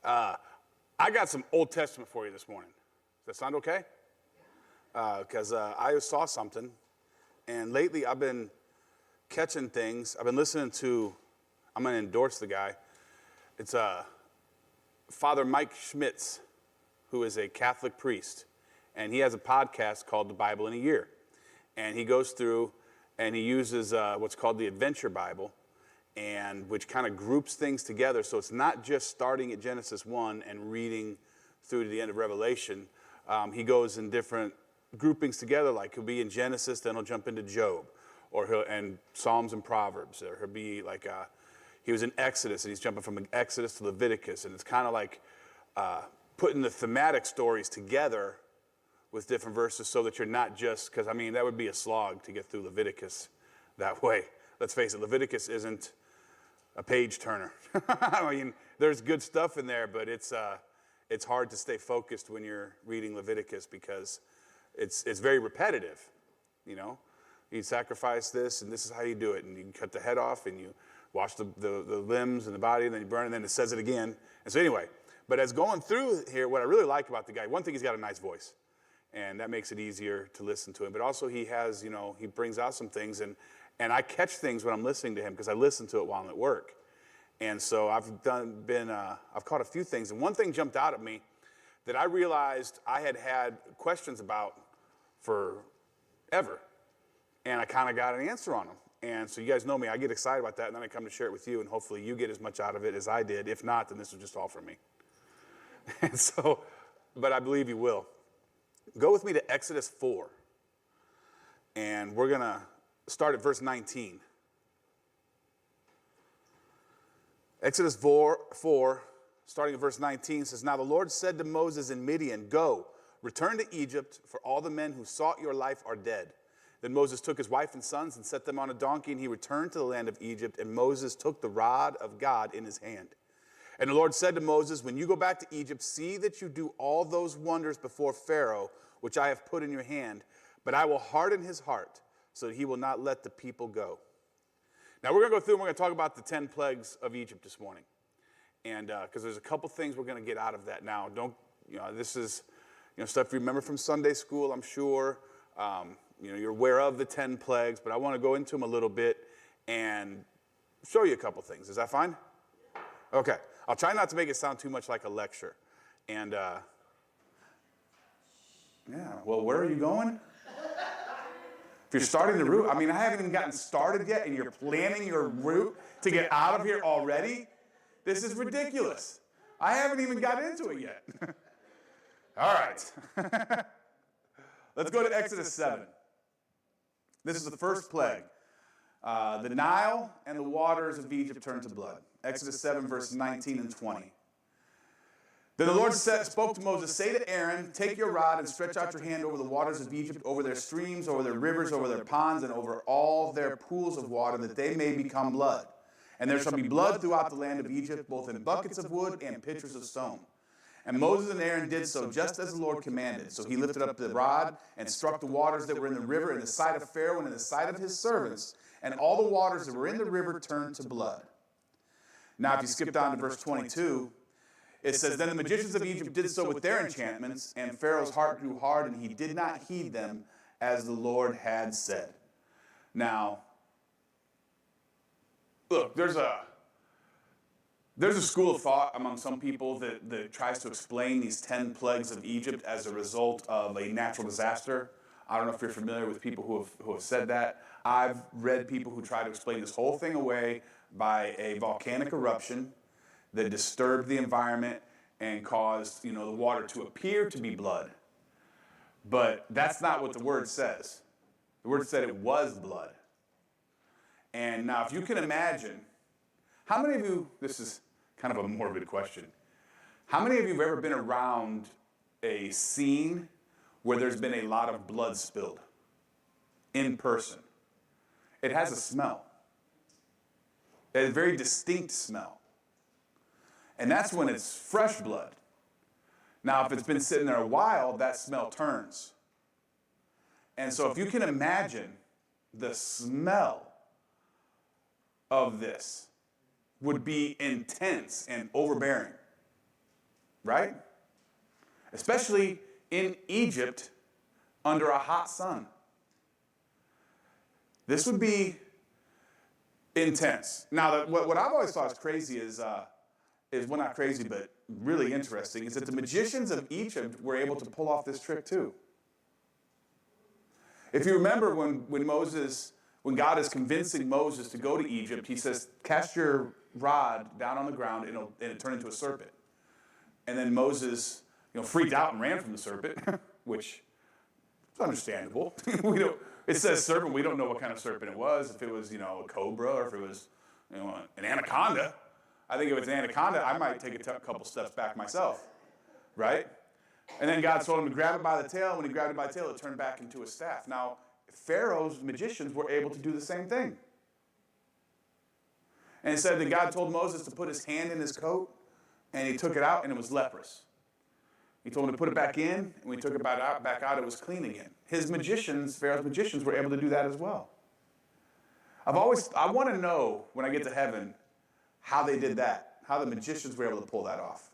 I got some Old Testament for you this morning. Does that sound okay? Because I saw something, and lately I've been catching things. I've been listening to, I'm going to endorse the guy. It's Father Mike Schmitz, who is a Catholic priest, and he has a podcast called The Bible in a Year. And he goes through and he uses what's called the Adventure Bible, and which kind of groups things together. So it's not just starting at Genesis 1 and reading through to the end of Revelation. He goes in different groupings together, like he'll be in Genesis, then he'll jump into Job, and Psalms and Proverbs, or he'll be like, he was in Exodus, and he's jumping from Exodus to Leviticus, and it's kind of like putting the thematic stories together with different verses so that you're not just, because I mean, that would be a slog to get through Leviticus that way. Let's face it, Leviticus isn't a page turner. I mean, there's good stuff in there, but it's hard to stay focused when you're reading Leviticus because it's very repetitive, you know. You sacrifice this, and this is how you do it, and you cut the head off, and you wash the limbs and the body, and then you burn it, and then it says it again. And so anyway, but as going through here, what I really like about the guy, one thing, he's got a nice voice, and that makes it easier to listen to him. But also he has, you know, he brings out some things, and I catch things when I'm listening to him because I listen to it while I'm at work. And so I've caught a few things, and one thing jumped out at me that I realized I had questions about forever, and I kind of got an answer on them. And so you guys know me, I get excited about that, and then I come to share it with you, and hopefully you get as much out of it as I did. If not, then this was just all for me. And so, but I believe you will. Go with me to Exodus 4, and we're going to start at verse 19. Exodus 4, starting at verse 19, says, "Now the Lord said to Moses in Midian, 'Go, return to Egypt, for all the men who sought your life are dead.' Then Moses took his wife and sons and set them on a donkey, and he returned to the land of Egypt, and Moses took the rod of God in his hand. And the Lord said to Moses, 'When you go back to Egypt, see that you do all those wonders before Pharaoh, which I have put in your hand, but I will harden his heart, so that he will not let the people go.'" Now we're going to go through and we're going to talk about the 10 plagues of Egypt this morning. And because there's a couple things we're going to get out of that. Now, this is, stuff you remember from Sunday school, I'm sure. You're aware of the 10 plagues, but I want to go into them a little bit and show you a couple things. Is that fine? Okay. I'll try not to make it sound too much like a lecture. And, well, where are you going? If you're starting the route, I mean, I haven't even gotten started yet, and you're planning your route to get out of here already? This is ridiculous. I haven't even got into it yet. All right. Let's go to Exodus 7. This is the first plague. The Nile and the waters of Egypt turned to blood. Exodus 7, verse 19 and 20. "Then the Lord spoke to Moses, 'Say to Aaron, take your rod and stretch out your hand over the waters of Egypt, over their streams, over their rivers, over their ponds, and over all their pools of water, that they may become blood. And there shall be blood throughout the land of Egypt, both in buckets of wood and pitchers of stone.' And Moses and Aaron did so, just as the Lord commanded. So he lifted up the rod and struck the waters that were in the river in the sight of Pharaoh and in the sight of his servants, and all the waters that were in the river turned to blood." Now if you skip down to verse 22, it says, "Then the magicians of Egypt did so with their enchantments, and Pharaoh's heart grew hard, and he did not heed them as the Lord had said." Now, look, there's a school of thought among some people that tries to explain these 10 plagues of Egypt as a result of a natural disaster. I don't know if you're familiar with people who have said that. I've read people who try to explain this whole thing away by a volcanic eruption that disturbed the environment and caused, the water to appear to be blood. But that's not what the word says. The word said it was blood. And now if you can imagine, how many of you, this is kind of a morbid question, how many of you have ever been around a scene where there's been a lot of blood spilled in person? It has a smell. It has a very distinct smell. And that's when it's fresh blood. Now, if it's been sitting there a while, that smell turns. And so if you can imagine the smell of this would be intense and overbearing. right? Especially in Egypt under a hot sun. This would be intense. Now, what I've always thought is crazy is well, not crazy, but really interesting, is that the magicians of Egypt were able to pull off this trick too. If you remember when God is convincing Moses to go to Egypt, he says, cast your rod down on the ground and it'll turn into a serpent. And then Moses, freaked out and ran from the serpent, which is understandable. It says serpent, we don't know what kind of serpent it was, if it was, a cobra or if it was, an anaconda. I think if it's an anaconda, I might take a couple steps back myself, right? And then God told him to grab it by the tail. When he grabbed it by the tail, it turned back into a staff. Now, Pharaoh's magicians were able to do the same thing. And it said that God told Moses to put his hand in his coat, and he took it out, and it was leprous. He told him to put it back in, and when he took it back out, it was clean again. Pharaoh's magicians were able to do that as well. I want to know, when I get to heaven, how they did that, how the magicians were able to pull that off.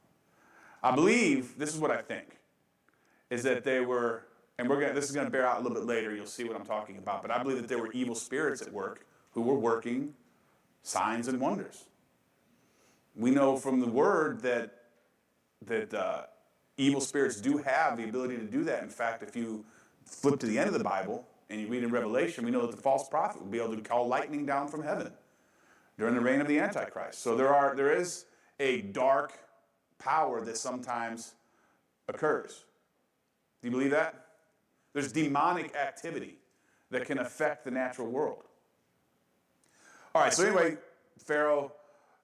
I believe, this is what I think, is that they were, and this is going to bear out a little bit later, you'll see what I'm talking about, but I believe that there were evil spirits at work who were working signs and wonders. We know from the word that evil spirits do have the ability to do that. In fact, if you flip to the end of the Bible and you read in Revelation, we know that the false prophet will be able to call lightning down from heaven during the reign of the Antichrist. So there is a dark power that sometimes occurs. Do you believe that? There's demonic activity that can affect the natural world. All right, so anyway, Pharaoh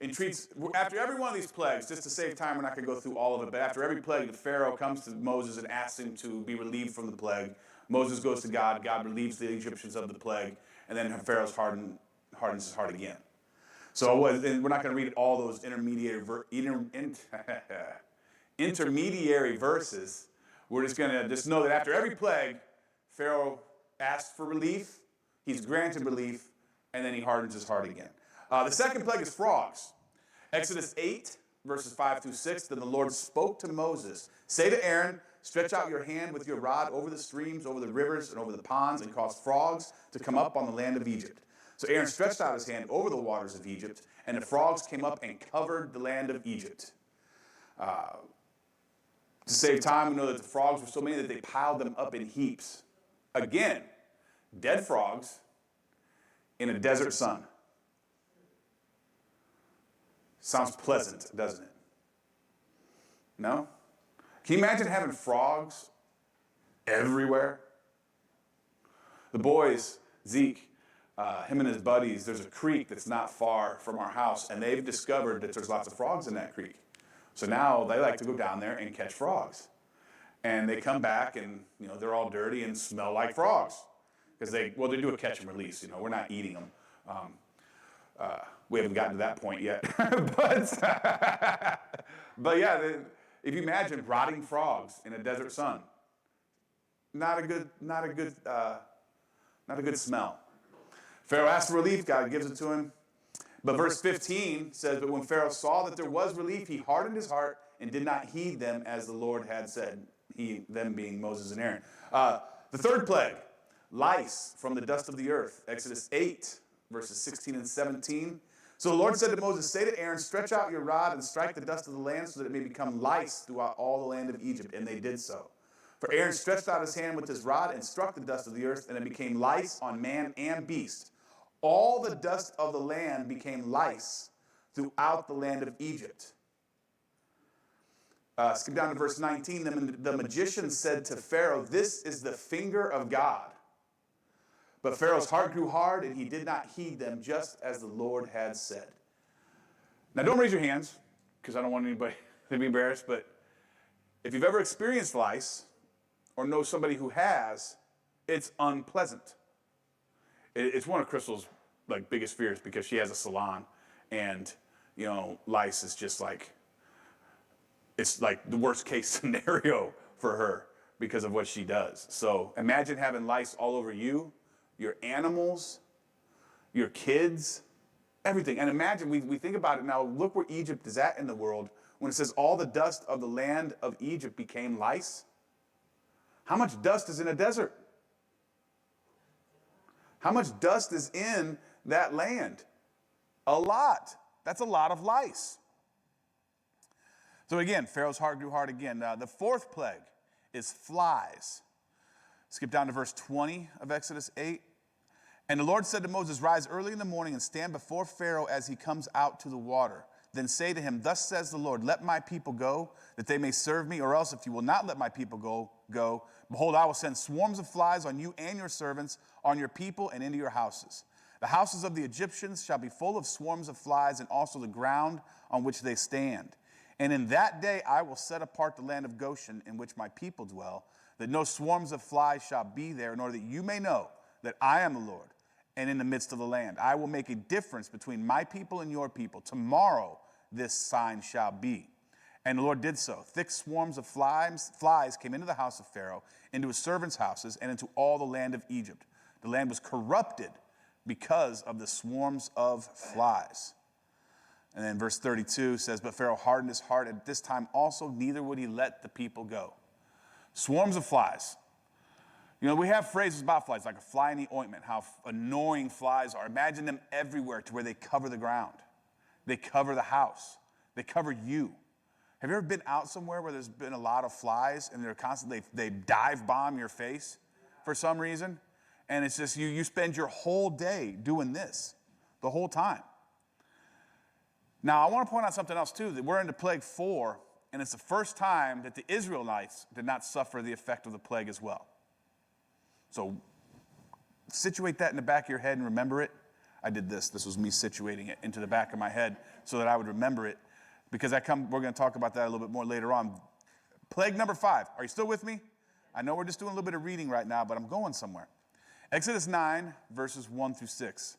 entreats, after every one of these plagues, just to save time, we're not going to go through all of it, but after every plague, the Pharaoh comes to Moses and asks him to be relieved from the plague. Moses goes to God. God relieves the Egyptians of the plague, and then Pharaoh's hardens his heart again. So we're not going to read all those intermediary verses. We're just going to know that after every plague, Pharaoh asks for relief, he's granted relief, and then he hardens his heart again. The second plague is frogs. Exodus 8, verses 5 through 6, then the Lord spoke to Moses, say to Aaron, stretch out your hand with your rod over the streams, over the rivers, and over the ponds, and cause frogs to come up on the land of Egypt. So Aaron stretched out his hand over the waters of Egypt, and the frogs came up and covered the land of Egypt. To save time, we know that the frogs were so many that they piled them up in heaps. Again, dead frogs in a desert sun. Sounds pleasant, doesn't it? No? Can you imagine having frogs everywhere? The boys, Zeke, him and his buddies, there's a creek that's not far from our house, and they've discovered that there's lots of frogs in that creek. So now they like to go down there and catch frogs. And they come back and, they're all dirty and smell like frogs. Because they do a catch and release, we're not eating them. We haven't gotten to that point yet. but yeah, if you imagine rotting frogs in a desert sun, not a good smell. Pharaoh asks for relief, God gives it to him. But verse 15 says, but when Pharaoh saw that there was relief, he hardened his heart and did not heed them as the Lord had said, them being Moses and Aaron. The third plague, lice from the dust of the earth. Exodus 8, verses 16 and 17. So the Lord said to Moses, say to Aaron, stretch out your rod and strike the dust of the land so that it may become lice throughout all the land of Egypt. And they did so. For Aaron stretched out his hand with his rod and struck the dust of the earth, and it became lice on man and beast. All the dust of the land became lice throughout the land of Egypt. Skip down to verse 19. The magician said to Pharaoh, this is the finger of God. But Pharaoh's heart grew hard, and he did not heed them, just as the Lord had said. Now, don't raise your hands, because I don't want anybody to be embarrassed, but if you've ever experienced lice, or know somebody who has, it's unpleasant. It's one of Crystal's biggest fears, because she has a salon, and lice is just it's like the worst case scenario for her because of what she does. So imagine having lice all over you, your animals, your kids, everything. And imagine, we think about it now, look where Egypt is at in the world when it says all the dust of the land of Egypt became lice? How much dust is in a desert? How much dust is in that land? A lot. That's a lot of lice. So again, Pharaoh's heart grew hard again. The fourth plague is flies. Skip down to verse 20 of Exodus 8. And the Lord said to Moses, rise early in the morning and stand before Pharaoh as he comes out to the water. Then say to him, thus says the Lord, let my people go, that they may serve me, or else if you will not let my people go, behold, I will send swarms of flies on you and your servants, on your people, and into your houses. The houses of the Egyptians shall be full of swarms of flies, and also the ground on which they stand. And in that day I will set apart the land of Goshen, in which my people dwell, that no swarms of flies shall be there, in order that you may know that I am the Lord, and in the midst of the land. I will make a difference between my people and your people. Tomorrow this sign shall be. And the Lord did so. Thick swarms of flies came into the house of Pharaoh, into his servants' houses, and into all the land of Egypt. The land was corrupted because of the swarms of flies. And then verse 32 says, but Pharaoh hardened his heart at this time also, neither would he let the people go. Swarms of flies. You know, we have phrases about flies, like a fly in the ointment, how annoying flies are. Imagine them everywhere to where they cover the ground. They cover the house. They cover you. Have you ever been out somewhere where there's been a lot of flies and they're constantly, they dive bomb your face for some reason? And it's just, you spend your whole day doing this the whole time. Now, I want to point out something else too, that we're into plague 4, and it's the first time that the Israelites did not suffer the effect of the plague as well. So situate that in the back of your head and remember it. I did this. This was me situating it into the back of my head so that I would remember it, because we're going to talk about that a little bit more later on. Plague number 5. Are you still with me? I know we're just doing a little bit of reading right now, but I'm going somewhere. Exodus 9, verses 1 through 6.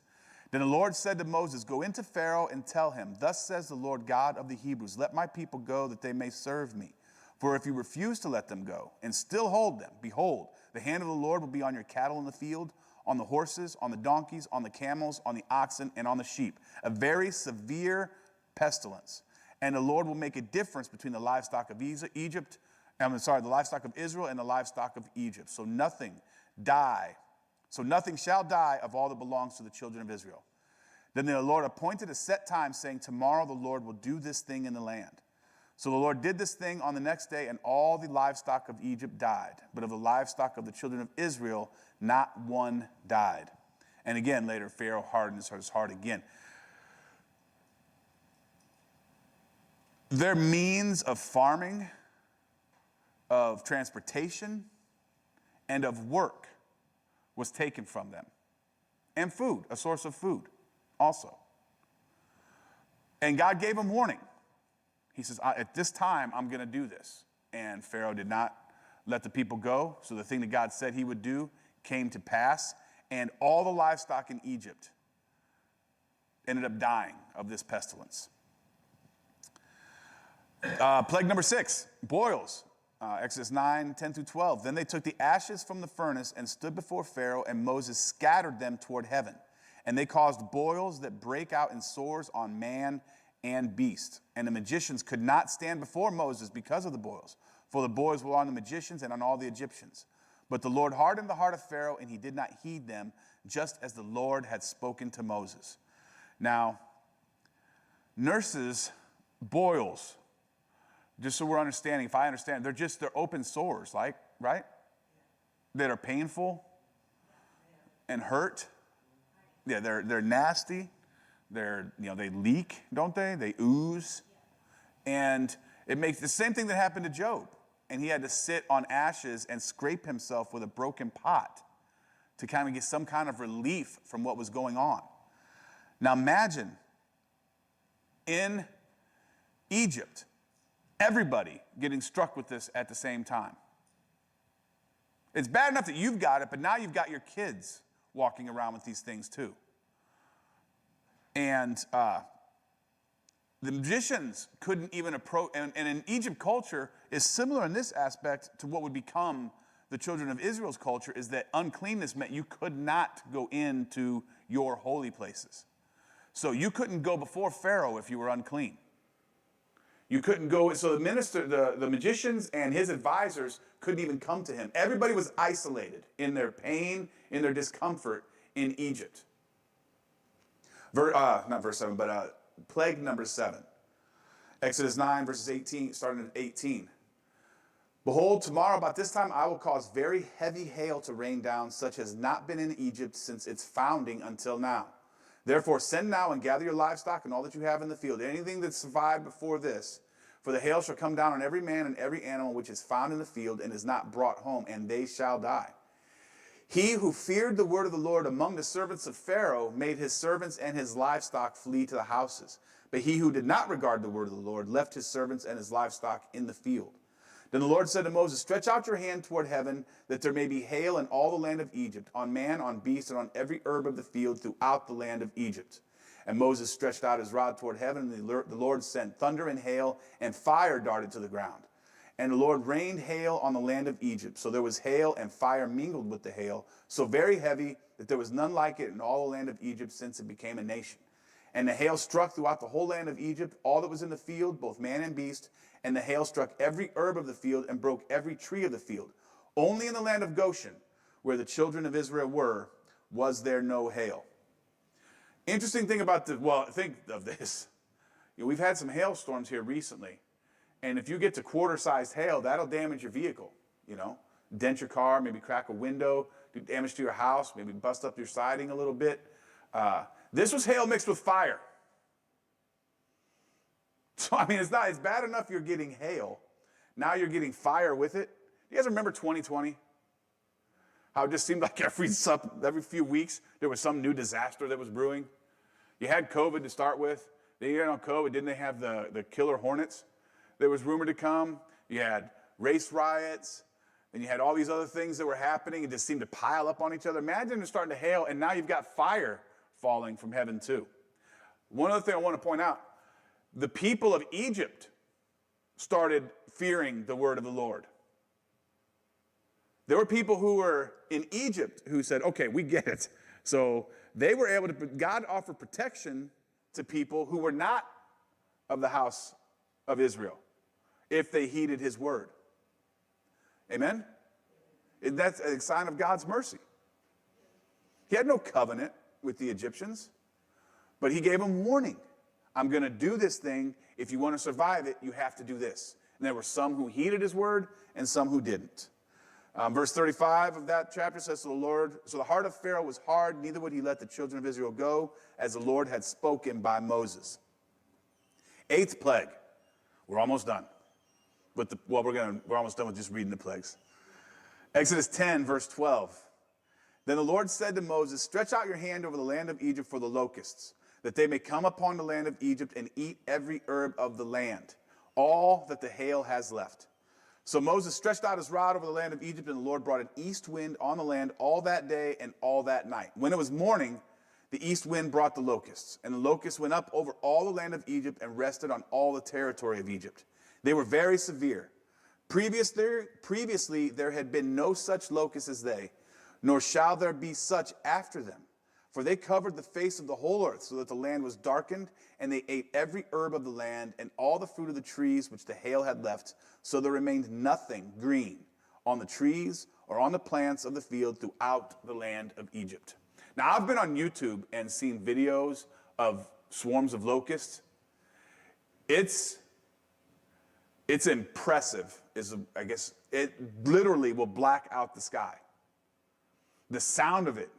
Then the Lord said to Moses, go into Pharaoh and tell him, thus says the Lord God of the Hebrews, let my people go that they may serve me. For if you refuse to let them go and still hold them, behold, the hand of the Lord will be on your cattle in the field, on the horses, on the donkeys, on the camels, on the oxen, and on the sheep. A very severe pestilence. And the Lord will make a difference between the livestock of the livestock of Israel and the livestock of Egypt. So nothing shall die of all that belongs to the children of Israel. Then the Lord appointed a set time, saying, tomorrow the Lord will do this thing in the land. So the Lord did this thing on the next day, and all the livestock of Egypt died. But of the livestock of the children of Israel, not one died. And again, later, Pharaoh hardened his heart again. Their means of farming, of transportation, and of work was taken from them. And food, a source of food also. And God gave them warning. He says, at this time, I'm going to do this. And Pharaoh did not let the people go. So the thing that God said he would do came to pass. And all the livestock in Egypt ended up dying of this pestilence. Plague number 6, boils. Exodus 9, 10 through 12. Then they took the ashes from the furnace and stood before Pharaoh, and Moses scattered them toward heaven. And they caused boils that break out in sores on man and beast. And the magicians could not stand before Moses because of the boils, for the boils were on the magicians and on all the Egyptians. But the Lord hardened the heart of Pharaoh, and he did not heed them, just as the Lord had spoken to Moses. Now, nurses, boils, just so we're understanding, if I understand, they're open sores, like, right? That are painful and hurt. Yeah, they're nasty. They leak, don't they? They ooze. And it makes the same thing that happened to Job. And he had to sit on ashes and scrape himself with a broken pot to kind of get some kind of relief from what was going on. Now imagine in Egypt, everybody getting struck with this at the same time. It's bad enough that you've got it, but now you've got your kids walking around with these things too. And the magicians couldn't even approach, and in Egypt culture is similar in this aspect to what would become the children of Israel's culture, is that uncleanness meant you could not go into your holy places. So you couldn't go before Pharaoh if you were unclean. You couldn't go, so the minister, the magicians and his advisors couldn't even come to him. Everybody was isolated in their pain, in their discomfort in Egypt. Not verse 7, but plague number 7. Exodus 9, verses 18, starting at 18. Behold, tomorrow about this time I will cause very heavy hail to rain down, such has not been in Egypt since its founding until now. Therefore send now and gather your livestock and all that you have in the field, anything that survived before this. For the hail shall come down on every man and every animal which is found in the field and is not brought home, and they shall die. He who feared the word of the Lord among the servants of Pharaoh made his servants and his livestock flee to the houses. But he who did not regard the word of the Lord left his servants and his livestock in the field. Then the Lord said to Moses, stretch out your hand toward heaven, that there may be hail in all the land of Egypt, on man, on beast, and on every herb of the field throughout the land of Egypt. And Moses stretched out his rod toward heaven, and the Lord sent thunder and hail, and fire darted to the ground. And the Lord rained hail on the land of Egypt. So there was hail and fire mingled with the hail, so very heavy that there was none like it in all the land of Egypt since it became a nation. And the hail struck throughout the whole land of Egypt, all that was in the field, both man and beast. And the hail struck every herb of the field and broke every tree of the field. Only in the land of Goshen, where the children of Israel were, was there no hail. Interesting thing about think of this. We've had some hailstorms here recently. And if you get to quarter-sized hail, that'll damage your vehicle, Dent your car, maybe crack a window, do damage to your house, maybe bust up your siding a little bit. This was hail mixed with fire. So, it's bad enough you're getting hail. Now you're getting fire with it. You guys remember 2020? How it just seemed like every few weeks there was some new disaster that was brewing. You had COVID to start with. Then you had COVID, didn't they have the killer hornets that was rumored to come? You had race riots. And you had all these other things that were happening. It just seemed to pile up on each other. Imagine it's starting to hail, and now you've got fire falling from heaven too. One other thing I want to point out. The people of Egypt started fearing the word of the Lord. There were people who were in Egypt who said, okay, we get it. So they were able to, God offered protection to people who were not of the house of Israel if they heeded his word. Amen? And that's a sign of God's mercy. He had no covenant with the Egyptians, but he gave them warning. I'm going to do this thing. If you want to survive it, you have to do this. And there were some who heeded his word and some who didn't. Verse 35 of that chapter says, so the heart of Pharaoh was hard, neither would he let the children of Israel go, as the Lord had spoken by Moses. 8th plague. We're almost done. We're almost done with just reading the plagues. Exodus 10, verse 12. Then the Lord said to Moses, stretch out your hand over the land of Egypt for the locusts, that they may come upon the land of Egypt and eat every herb of the land, all that the hail has left. So Moses stretched out his rod over the land of Egypt, and the Lord brought an east wind on the land all that day and all that night. When it was morning, the east wind brought the locusts, and the locusts went up over all the land of Egypt and rested on all the territory of Egypt. They were very severe. Previously there had been no such locusts as they, nor shall there be such after them. For they covered the face of the whole earth, so that the land was darkened, and they ate every herb of the land, and all the fruit of the trees which the hail had left, so there remained nothing green on the trees or on the plants of the field throughout the land of Egypt. Now, I've been on YouTube and seen videos of swarms of locusts. It's impressive. I guess it literally will black out the sky. The sound of it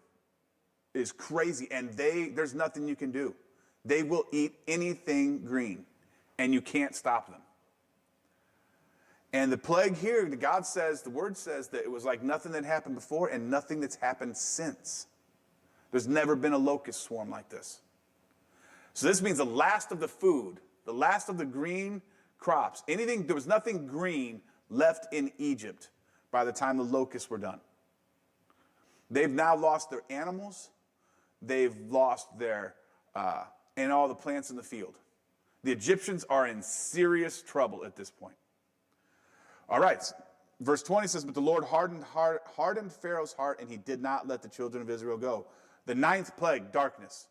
is crazy, and there's nothing you can do. They will eat anything green, and you can't stop them. And the plague here, the word says that it was like nothing that happened before and nothing that's happened since. There's never been a locust swarm like this. So this means the last of the food, the last of the green crops, there was nothing green left in Egypt by the time the locusts were done. They've now lost their animals. They've lost and all the plants in the field. The Egyptians are in serious trouble at this point. All right, verse 20 says, but the Lord hardened Pharaoh's heart, and he did not let the children of Israel go. The 9th plague, darkness.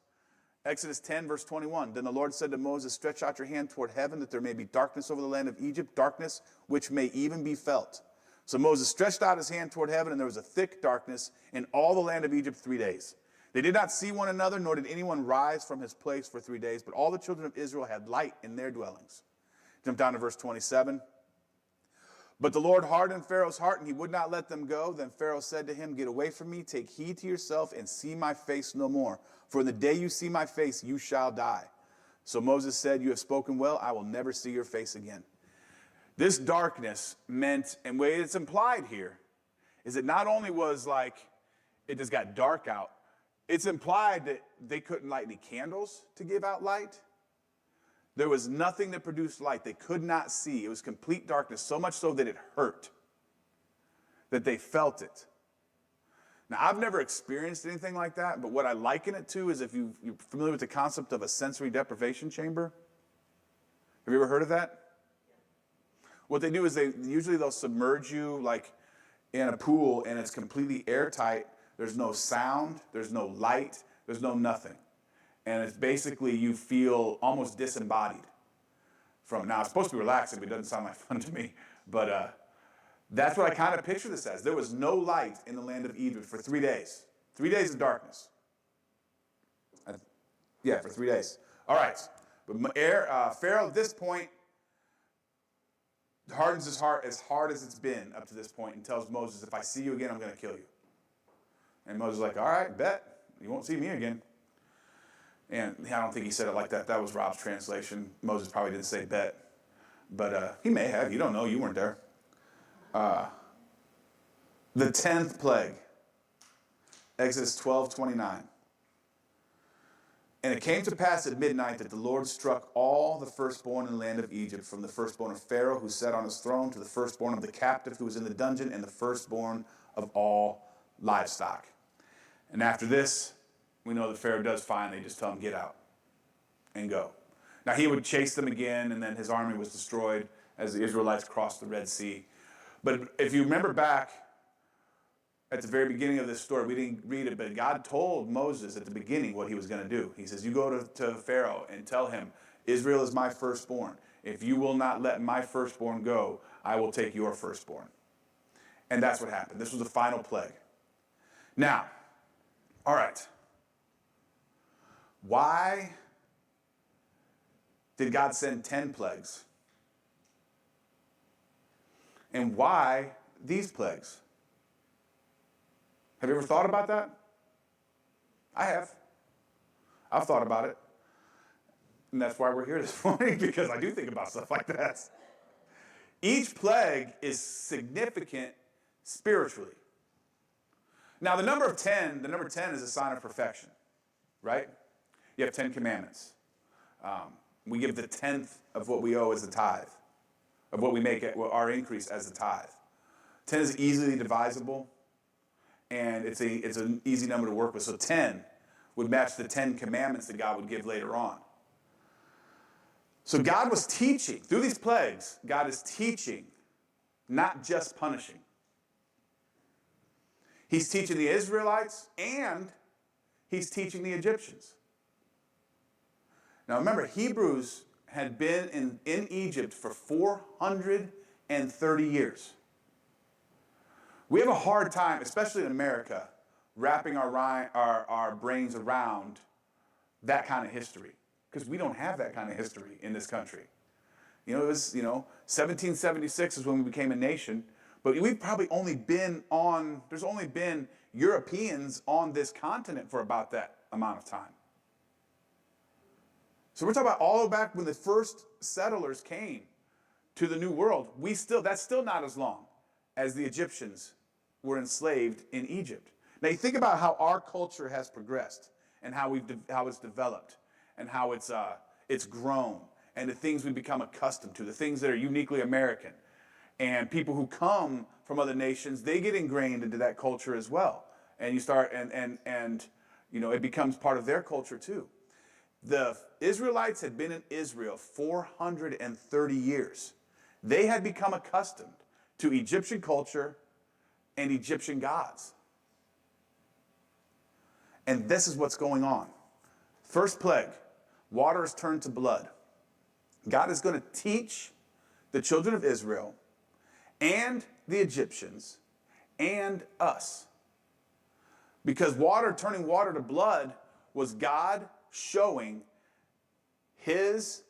Exodus 10, verse 21. Then the Lord said to Moses, stretch out your hand toward heaven, that there may be darkness over the land of Egypt, darkness which may even be felt. So Moses stretched out his hand toward heaven, and there was a thick darkness in all the land of Egypt 3 days. They did not see one another, nor did anyone rise from his place for 3 days, but all the children of Israel had light in their dwellings. Jump down to verse 27. But the Lord hardened Pharaoh's heart, and he would not let them go. Then Pharaoh said to him, get away from me, take heed to yourself, and see my face no more. For in the day you see my face, you shall die. So Moses said, you have spoken well, I will never see your face again. This darkness meant, and the way it's implied here, is it not only was like, it just got dark out, it's implied that they couldn't light any candles to give out light. There was nothing that produced light. They could not see. It was complete darkness, so much so that it hurt, that they felt it. Now, I've never experienced anything like that, but what I liken it to is if you're familiar with the concept of a sensory deprivation chamber. Have you ever heard of that? What they do is they'll submerge you like in a pool, and it's completely airtight. There's no sound, there's no light, there's no nothing. And it's basically you feel almost disembodied from. Now, it's supposed to be relaxing, but it doesn't sound like fun to me. But that's what I kind of picture this as. There was no light in the land of Egypt for 3 days. 3 days of darkness. Yeah, for 3 days. All right. But Pharaoh at this point hardens his heart as hard as it's been up to this point and tells Moses, if I see you again, I'm going to kill you. And Moses is like, all right, bet. You won't see me again. And I don't think he said it like that. That was Rob's translation. Moses probably didn't say bet. But he may have. You don't know. You weren't there. The 10th plague. Exodus 12:29. And it came to pass at midnight that the Lord struck all the firstborn in the land of Egypt, from the firstborn of Pharaoh who sat on his throne to the firstborn of the captive who was in the dungeon, and the firstborn of all livestock. And after this, we know that Pharaoh does finally just tell him, get out and go. Now, he would chase them again, and then his army was destroyed as the Israelites crossed the Red Sea. But if you remember back at the very beginning of this story, we didn't read it, but God told Moses at the beginning what he was going to do. He says, you go to Pharaoh and tell him, Israel is my firstborn. If you will not let my firstborn go, I will take your firstborn. And that's what happened. This was the final plague. Now, all right. Why did God send 10 plagues? And why these plagues? Have you ever thought about that? I have. I've thought about it. And that's why we're here this morning, because I do think about stuff like that. Each plague is significant spiritually. Now, the number 10 is a sign of perfection, right? You have 10 commandments. We give the 10th of what we owe as a tithe, of what we make our increase as a tithe. 10 is easily divisible, and it's an easy number to work with. So 10 would match the 10 commandments that God would give later on. So God was teaching. Through these plagues, God is teaching, not just punishing. He's teaching the Israelites, and he's teaching the Egyptians. Now remember, Hebrews had been in Egypt for 430 years. We have a hard time, especially in America, wrapping our brains around that kind of history, because we don't have that kind of history in this country. It was, 1776 is when we became a nation, but we've probably there's only been Europeans on this continent for about that amount of time. So we're talking about all the way back when the first settlers came to the New World. That's still not as long as the Egyptians were enslaved in Egypt. Now you think about how our culture has progressed and how it's developed and how it's grown, and the things we've become accustomed to, the things that are uniquely American. And people who come from other nations, they get ingrained into that culture as well. And you start and it becomes part of their culture too. The Israelites had been in Israel 430 years. They had become accustomed to Egyptian culture and Egyptian gods. And this is what's going on. First plague, water is turned to blood. God is going to teach the children of Israel and the Egyptians and us. Because turning water to blood was God showing his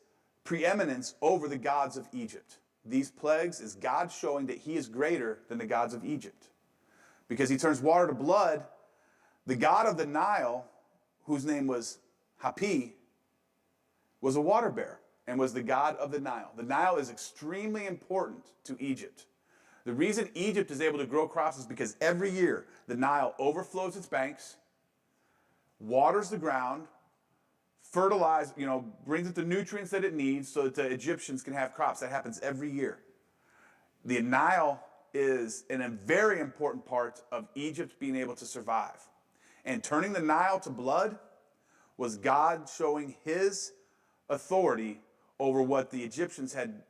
preeminence over the gods of Egypt. These plagues is God showing that he is greater than the gods of Egypt. Because he turns water to blood, the god of the Nile, whose name was Hapi, was a water bearer and was the god of the Nile. The Nile is extremely important to Egypt. The reason Egypt is able to grow crops is because every year the Nile overflows its banks, waters the ground, fertilizes, brings it the nutrients that it needs so that the Egyptians can have crops. That happens every year. The Nile is a very important part of Egypt being able to survive. And turning the Nile to blood was God showing his authority over what the Egyptians had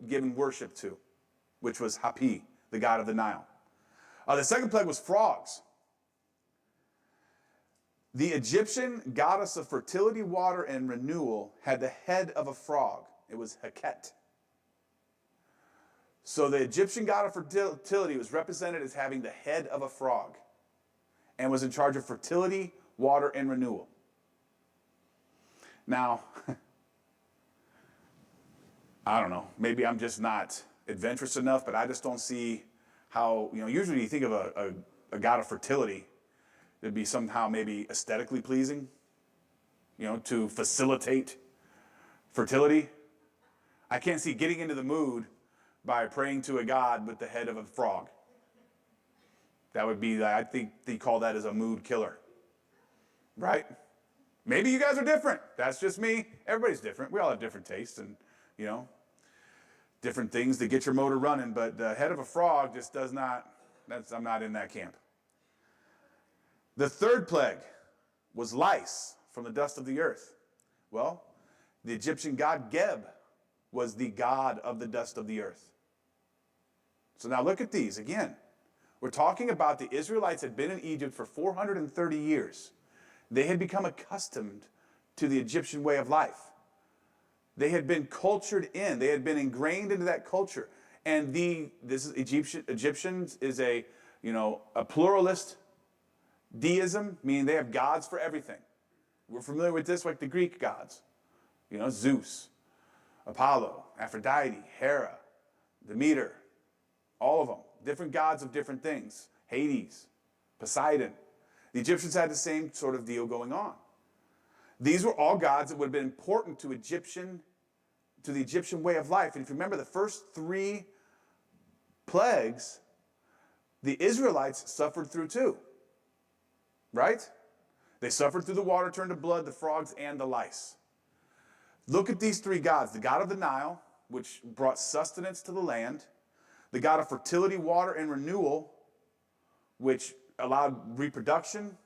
given worship to, which was Hapi, the god of the Nile. The second plague was frogs. The Egyptian goddess of fertility, water, and renewal had the head of a frog. It was Heket. So the Egyptian god of fertility was represented as having the head of a frog and was in charge of fertility, water, and renewal. Now, I don't know, maybe I'm just not adventurous enough, but I just don't see how, usually you think of a god of fertility, it'd be somehow maybe aesthetically pleasing, to facilitate fertility. I can't see getting into the mood by praying to a god with the head of a frog. That would be, I think they call that as a mood killer, right? Maybe you guys are different. That's just me. Everybody's different. We all have different tastes and, different things to get your motor running. But the head of a frog just does not, I'm not in that camp. The third plague was lice from the dust of the earth. Well, the Egyptian god Geb was the god of the dust of the earth. So now look at these again. We're talking about the Israelites had been in Egypt for 430 years. They had become accustomed to the Egyptian way of life. They had been cultured in. They had been ingrained into that culture. And Egyptians is a pluralist deism, meaning they have gods for everything. We're familiar with this like the Greek gods. Zeus, Apollo, Aphrodite, Hera, Demeter, all of them. Different gods of different things. Hades, Poseidon. The Egyptians had the same sort of deal going on. These were all gods that would have been important to the Egyptian way of life. And if you remember the first 3 plagues, the Israelites suffered through too. Right? They suffered through the water turned to blood, the frogs, and the lice. Look at these 3 gods. The god of the Nile, which brought sustenance to the land. The god of fertility, water, and renewal, which allowed reproduction,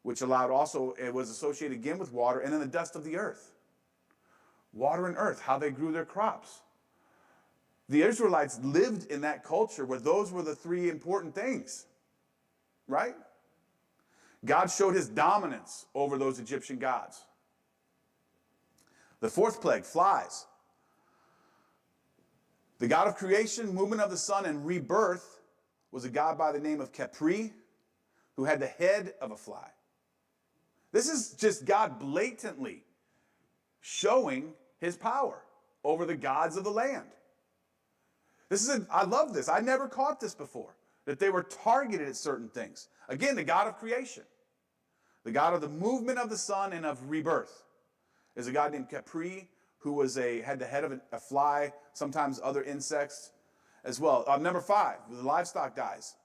which allowed also, it was associated again with water, and then the dust of the earth. Water and earth, how they grew their crops. The Israelites lived in that culture where those were the 3 important things. Right? God showed his dominance over those Egyptian gods. The 4th plague, flies. The god of creation, movement of the sun, and rebirth was a god by the name of Capri, who had the head of a fly. This is just God blatantly showing his power over the gods of the land. I love this. I never caught this before, that they were targeted at certain things. Again, the god of creation, the god of the movement of the sun and of rebirth, is a god named Capri, who had the head of a fly, sometimes other insects as well. Number 5, the livestock dies.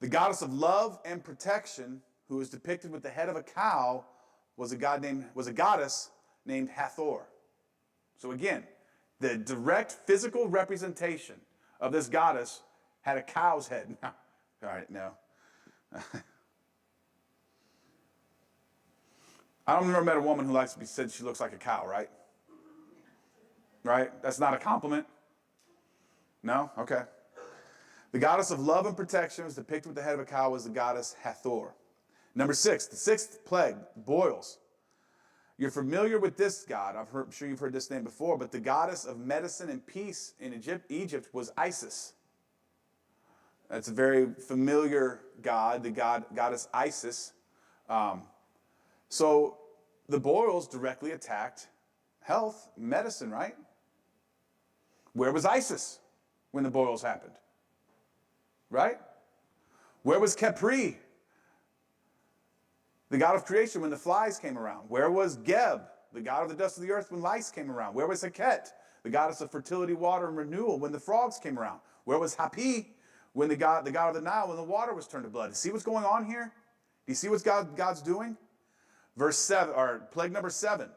The goddess of love and protection, who is depicted with the head of a cow, was a goddess named Hathor. So again, the direct physical representation of this goddess had a cow's head. All right, no. I don't ever met a woman who likes to be said she looks like a cow, right? Right? That's not a compliment. No? Okay. The goddess of love and protection was depicted with the head of a cow was the goddess Hathor. Number 6, the 6th plague, boils. You're familiar with this god. I'm sure you've heard this name before, but the goddess of medicine and peace in Egypt was Isis. That's a very familiar god, the goddess Isis. So the boils directly attacked health, medicine, right? Where was Isis when the boils happened? Right? Where was Khepri, the god of creation, when the flies came around? Where was Geb, the god of the dust of the earth, when lice came around? Where was Heket, the goddess of fertility, water, and renewal, when the frogs came around? Where was Hapi, when the god of the Nile, when the water was turned to blood? Do you see what's going on here? Do you see what God's doing? Verse 7, or plague number 7,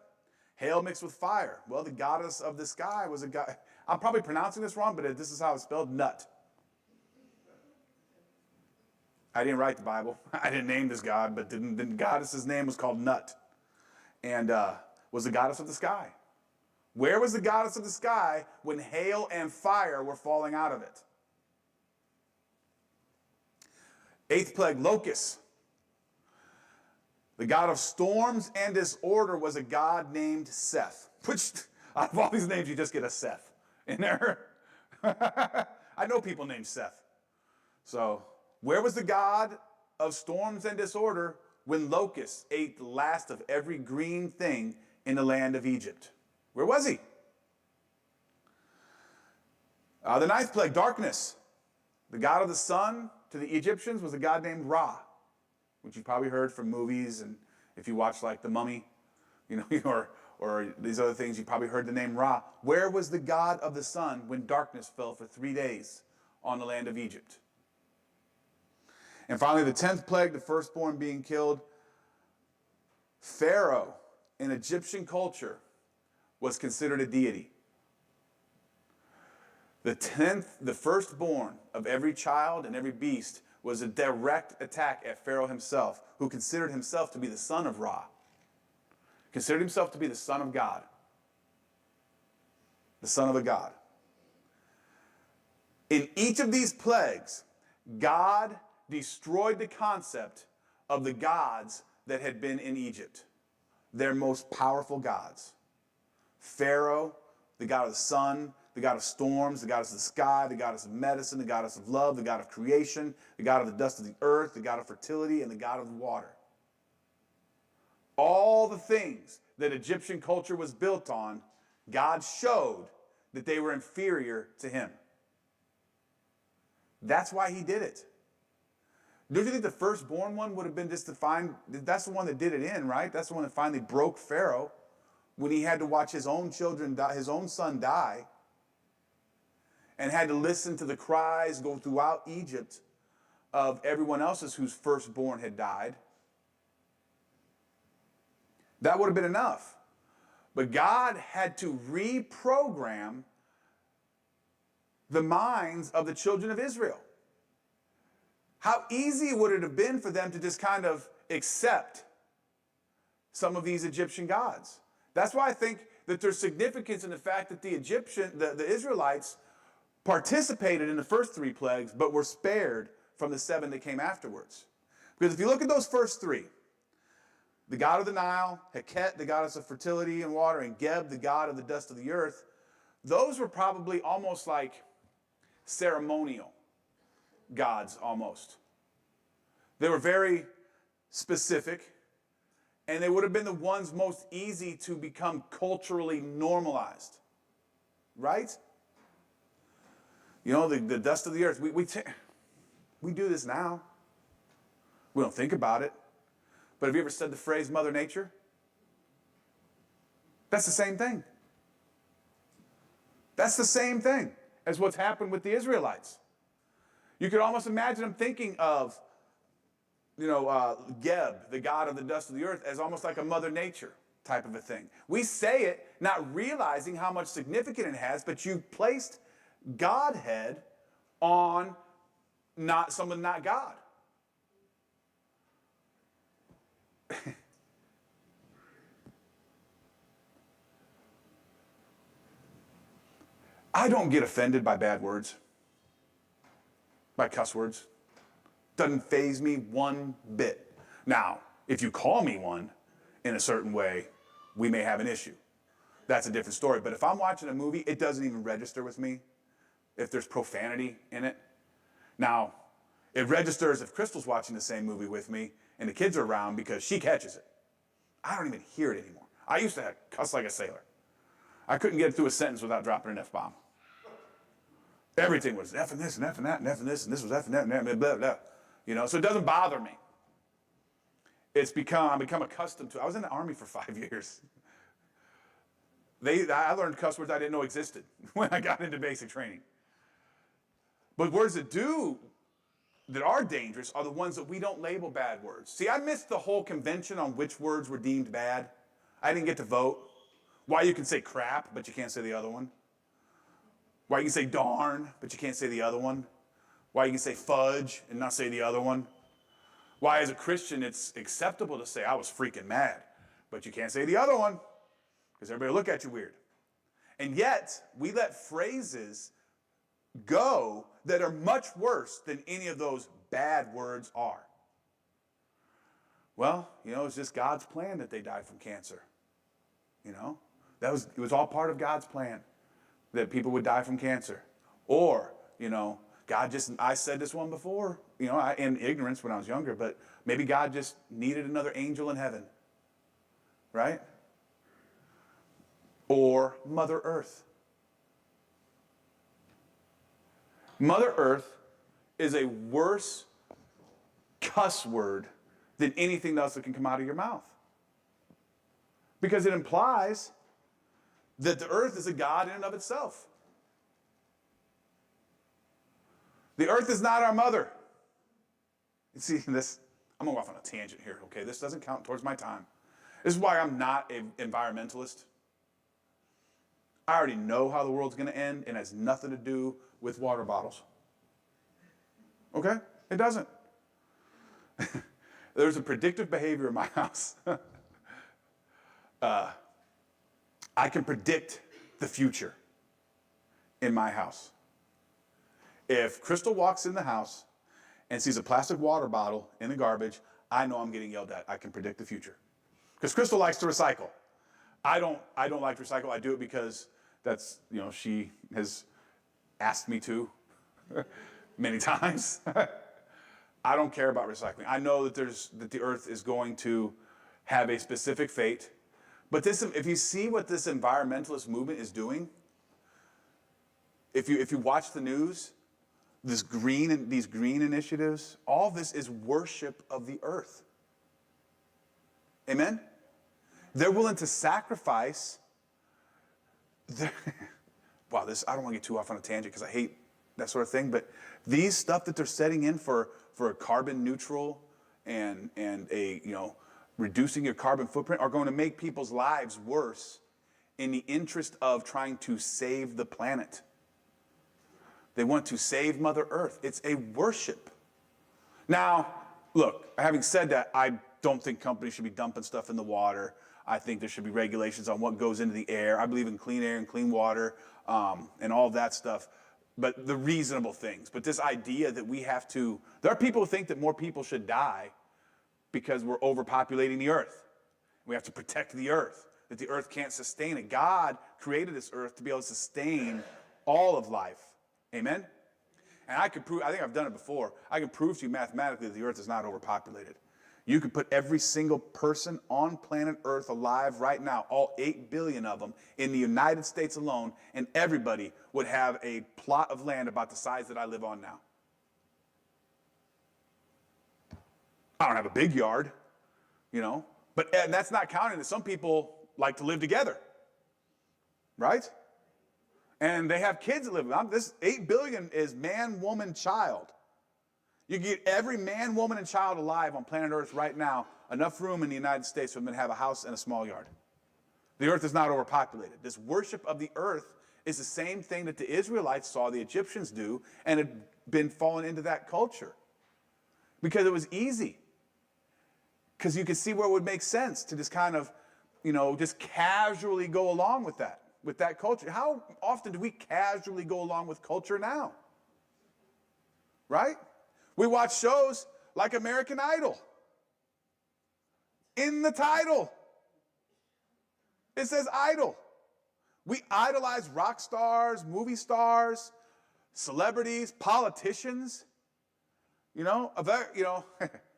hail mixed with fire. Well, the goddess of the sky was a god. I'm probably pronouncing this wrong, but this is how it's spelled, Nut. I didn't write the Bible. I didn't name this god, but the goddess's name was called Nut, and was the goddess of the sky. Where was the goddess of the sky when hail and fire were falling out of it? 8th plague, locusts. The god of storms and disorder was a god named Seth. Which, out of all these names, you just get a Seth in there. I know people named Seth. So, where was the god of storms and disorder when locusts ate the last of every green thing in the land of Egypt? Where was he? The 9th plague, darkness. The god of the sun to the Egyptians was a god named Ra, which you've probably heard from movies, and if you watch like The Mummy, or these other things, you probably heard the name Ra. Where was the god of the sun when darkness fell for 3 days on the land of Egypt? And finally, the 10th plague, the firstborn being killed. Pharaoh in Egyptian culture was considered a deity. The firstborn of every child and every beast was a direct attack at Pharaoh himself, who considered himself to be the son of Ra, considered himself to be the son of God, the son of a god. In each of these plagues, God destroyed the concept of the gods that had been in Egypt, their most powerful gods. Pharaoh, the god of the sun, the god of storms, the goddess of the sky, the goddess of medicine, the goddess of love, the god of creation, the god of the dust of the earth, the god of fertility, and the god of the water. All the things that Egyptian culture was built on, God showed that they were inferior to him. That's why he did it. Don't you think the firstborn one would have been just defined? That's the one that did it in, right? That's the one that finally broke Pharaoh when he had to watch his own children die, his own son die, and had to listen to the cries go throughout Egypt of everyone else's whose firstborn had died. That would have been enough. But God had to reprogram the minds of the children of Israel. How easy would it have been for them to just kind of accept some of these Egyptian gods? That's why I think that there's significance in the fact that the Israelites participated in the first 3 plagues, but were spared from the 7 that came afterwards. Because if you look at those first 3, the god of the Nile, Heket, the goddess of fertility and water, and Geb, the god of the dust of the earth, those were probably almost like ceremonial gods almost. They were very specific, and they would have been the ones most easy to become culturally normalized. Right? You know, the dust of the earth. We do this now. We don't think about it. But have you ever said the phrase Mother Nature? That's the same thing. That's the same thing as what's happened with the Israelites. You could almost imagine them thinking of, Geb, the god of the dust of the earth, as almost like a Mother Nature type of a thing. We say it not realizing how much significance it has, but you placed Godhead on someone not God. I don't get offended by bad words, by cuss words. Doesn't faze me one bit. Now, if you call me one in a certain way, we may have an issue. That's a different story. But if I'm watching a movie, it doesn't even register with me if there's profanity in it. Now, it registers if Crystal's watching the same movie with me and the kids are around because she catches it. I don't even hear it anymore. I used to cuss like a sailor. I couldn't get through a sentence without dropping an F-bomb. Everything was F and this and F and that and F and this was F and that and that, blah, blah, blah. You know, so it doesn't bother me. I've become accustomed to it. I was in the Army for 5 years. I learned cuss words I didn't know existed when I got into basic training. But words that are dangerous are the ones that we don't label bad words. See, I missed the whole convention on which words were deemed bad. I didn't get to vote. Why you can say crap, but you can't say the other one. Why you can say darn, but you can't say the other one. Why you can say fudge and not say the other one. Why as a Christian it's acceptable to say I was freaking mad, but you can't say the other one because everybody will look at you weird. And yet we let phrases go that are much worse than any of those bad words are. Well, you know, it's just God's plan that they die from cancer. You know, it was all part of God's plan that people would die from cancer. Or, you know, I said this one before, you know, in ignorance when I was younger, but maybe God just needed another angel in heaven, right? Or Mother Earth. Mother Earth is a worse cuss word than anything else that can come out of your mouth. Because it implies that the earth is a god in and of itself. The earth is not our mother. You see this? I'm going to go off on a tangent here, okay? This doesn't count towards my time. This is why I'm not an environmentalist. I already know how the world's going to end, and it has nothing to do with water bottles. Okay? It doesn't. There's a predictive behavior in my house. I can predict the future in my house. If Crystal walks in the house and sees a plastic water bottle in the garbage, I know I'm getting yelled at. I can predict the future. Because Crystal likes to recycle. I don't like to recycle. I do it because that's, you know, she has asked me to many times. I don't care about recycling. I know that the earth is going to have a specific fate. But if you see what this environmentalist movement is doing, if you watch the news, these green initiatives, all this is worship of the earth. Amen? They're willing to sacrifice. Wow, I don't want to get too off on a tangent because I hate that sort of thing. But these stuff that they're setting in for a carbon neutral and a, you know, reducing your carbon footprint are going to make people's lives worse in the interest of trying to save the planet. They want to save Mother Earth. It's a worship. Now, look, having said that, I don't think companies should be dumping stuff in the water. I think there should be regulations on what goes into the air. I believe in clean air and clean water and all that stuff, but the reasonable things. But this idea that there are people who think that more people should die because we're overpopulating the earth. We have to protect the earth, that the earth can't sustain it. God created this earth to be able to sustain all of life. Amen? And I think I've done it before. I can prove to you mathematically that the earth is not overpopulated. You could put every single person on planet Earth alive right now, all 8 billion of them, in the United States alone, and everybody would have a plot of land about the size that I live on now. I don't have a big yard, you know, and that's not counting that some people like to live together, right? And they have kids that live with them. This 8 billion is man, woman, child. You get every man, woman, and child alive on planet Earth right now, enough room in the United States for them to have a house and a small yard. The earth is not overpopulated. This worship of the earth is the same thing that the Israelites saw the Egyptians do and had been fallen into that culture. Because it was easy. Because you could see where it would make sense to just kind of, you know, just casually go along with that culture. How often do we casually go along with culture now? Right? We watch shows like American Idol. In the title. It says idol. We idolize rock stars, movie stars, celebrities, politicians. I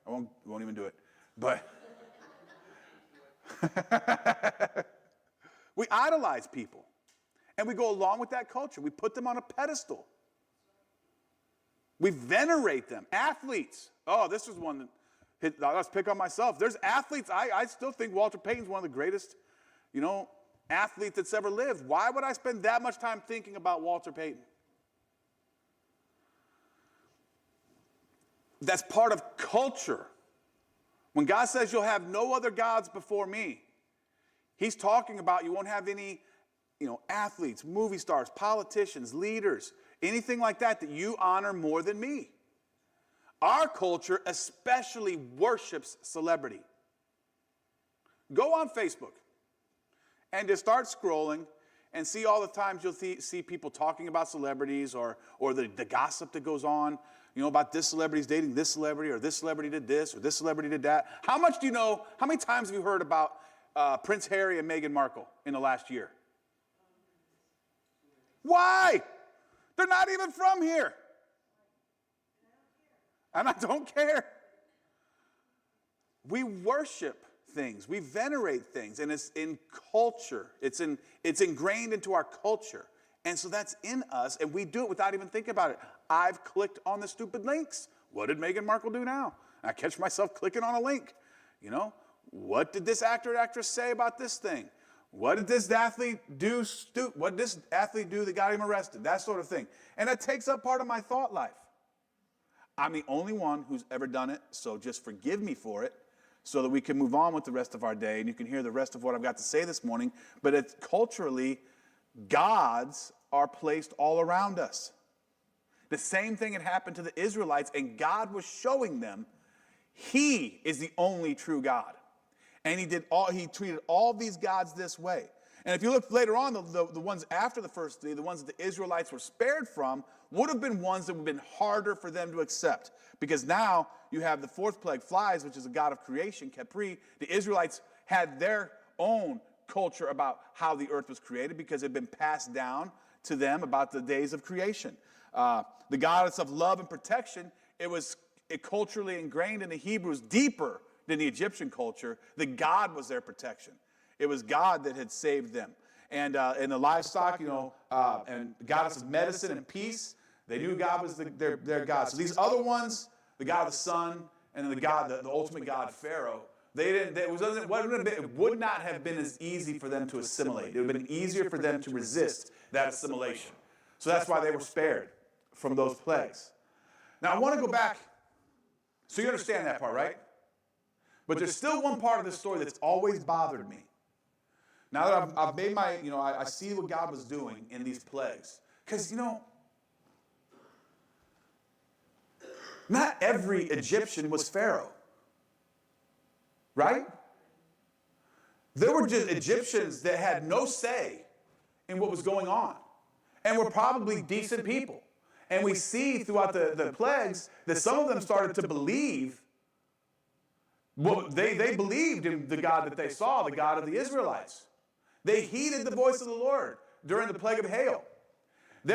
won't even do it. But we idolize people. And we go along with that culture. We put them on a pedestal. We venerate them. Athletes. Oh, this was one that hit. Let's pick on myself. There's athletes. I still think Walter Payton's one of the greatest, athlete that's ever lived. Why would I spend that much time thinking about Walter Payton? That's part of culture. When God says you'll have no other gods before me, he's talking about you won't have any, athletes, movie stars, politicians, leaders, anything like that you honor more than me. Our culture especially worships celebrity. Go on Facebook and just start scrolling and see all the times you'll see people talking about celebrities or the gossip that goes on, about this celebrity's dating this celebrity, or this celebrity did this, or this celebrity did that. How many times have you heard about Prince Harry and Meghan Markle in the last year? Why? They're not even from here. And I don't care. We worship things. We venerate things. And it's in culture. It's ingrained into our culture. And so that's in us. And we do it without even thinking about it. I've clicked on the stupid links. What did Meghan Markle do now? I catch myself clicking on a link. What did this actor or actress say about this thing? What did this athlete do? What did this athlete do that got him arrested? That sort of thing. And that takes up part of my thought life. I'm the only one who's ever done it, so just forgive me for it so that we can move on with the rest of our day and you can hear the rest of what I've got to say this morning. But it's culturally, gods are placed all around us. The same thing had happened to the Israelites, and God was showing them he is the only true God. And he treated all these gods this way. And if you look later on, the ones after the first three, the ones that the Israelites were spared from, would have been ones that would have been harder for them to accept. Because now you have the fourth plague, flies, which is a god of creation, Capri. The Israelites had their own culture about how the earth was created because it had been passed down to them about the days of creation. The goddess of love and protection, it culturally ingrained in the Hebrews deeper than the Egyptian culture. The God was their protection. It was God that had saved them. And in the livestock, and the goddess of medicine and peace, they knew God was their God. So these other ones, the God of the sun, and then the ultimate God, Pharaoh, it would not have been as easy for them to assimilate. It would have been easier for them to resist that assimilation. So that's why they were spared from those plagues. Now I want to go back, so you understand that part, right? But there's still one part of this story that's always bothered me. Now that I've made my, I see what God was doing in these plagues. Because, not every Egyptian was Pharaoh. Right? There were just Egyptians that had no say in what was going on. And were probably decent people. And we see throughout the plagues that some of them started to believe. Well, they believed in the God that they saw, the God of the Israelites. They heeded the voice of the Lord during the plague of hail. We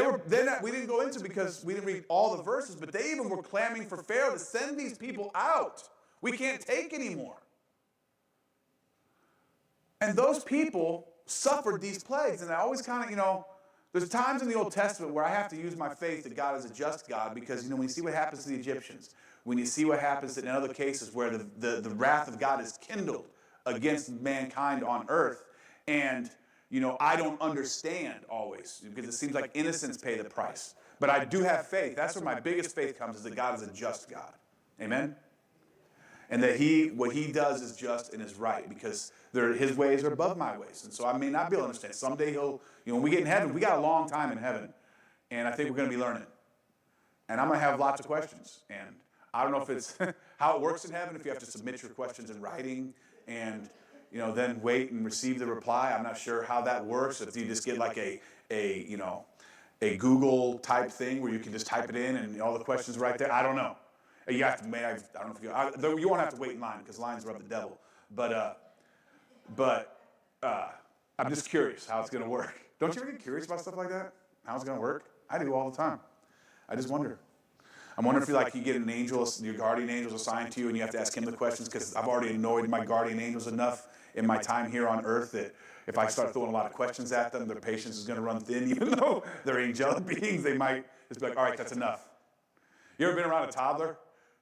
didn't go into because we didn't read all the verses, but they even were clamoring for Pharaoh to send these people out. We can't take anymore. And those people suffered these plagues. And I always kind of, there's times in the Old Testament where I have to use my faith that God is a just God because, when you see what happens to the Egyptians, when you see what happens in other cases where the wrath of God is kindled against mankind on earth, and, I don't understand always because it seems like innocents pay the price. But I do have faith. That's where my biggest faith comes, is that God is a just God. Amen? And that what he does is just and is right because his ways are above my ways. And so I may not be able to understand. Someday when we get in heaven, we got a long time in heaven. And I think we're going to be learning. And I'm going to have lots of questions. And I don't know if it's how it works in heaven, if you have to submit your questions in writing and, then wait and receive the reply. I'm not sure how that works. If you just get like a Google type thing where you can just type it in and all the questions are right there. I don't know. You have to, I don't know if you won't have to wait in line because lines are of the devil. But I'm just curious how it's going to work. Don't you ever get curious about stuff like that? How it's going to work? I do all the time. I just wonder. I'm wondering if you get an angel, your guardian angel's assigned to you, and you have to ask him the questions, because I've already annoyed my guardian angels enough in my time here on earth that if I start throwing a lot of questions at them, their patience is going to run thin. Even though they're angelic beings, they might just be like, all right, that's enough. You ever been around a toddler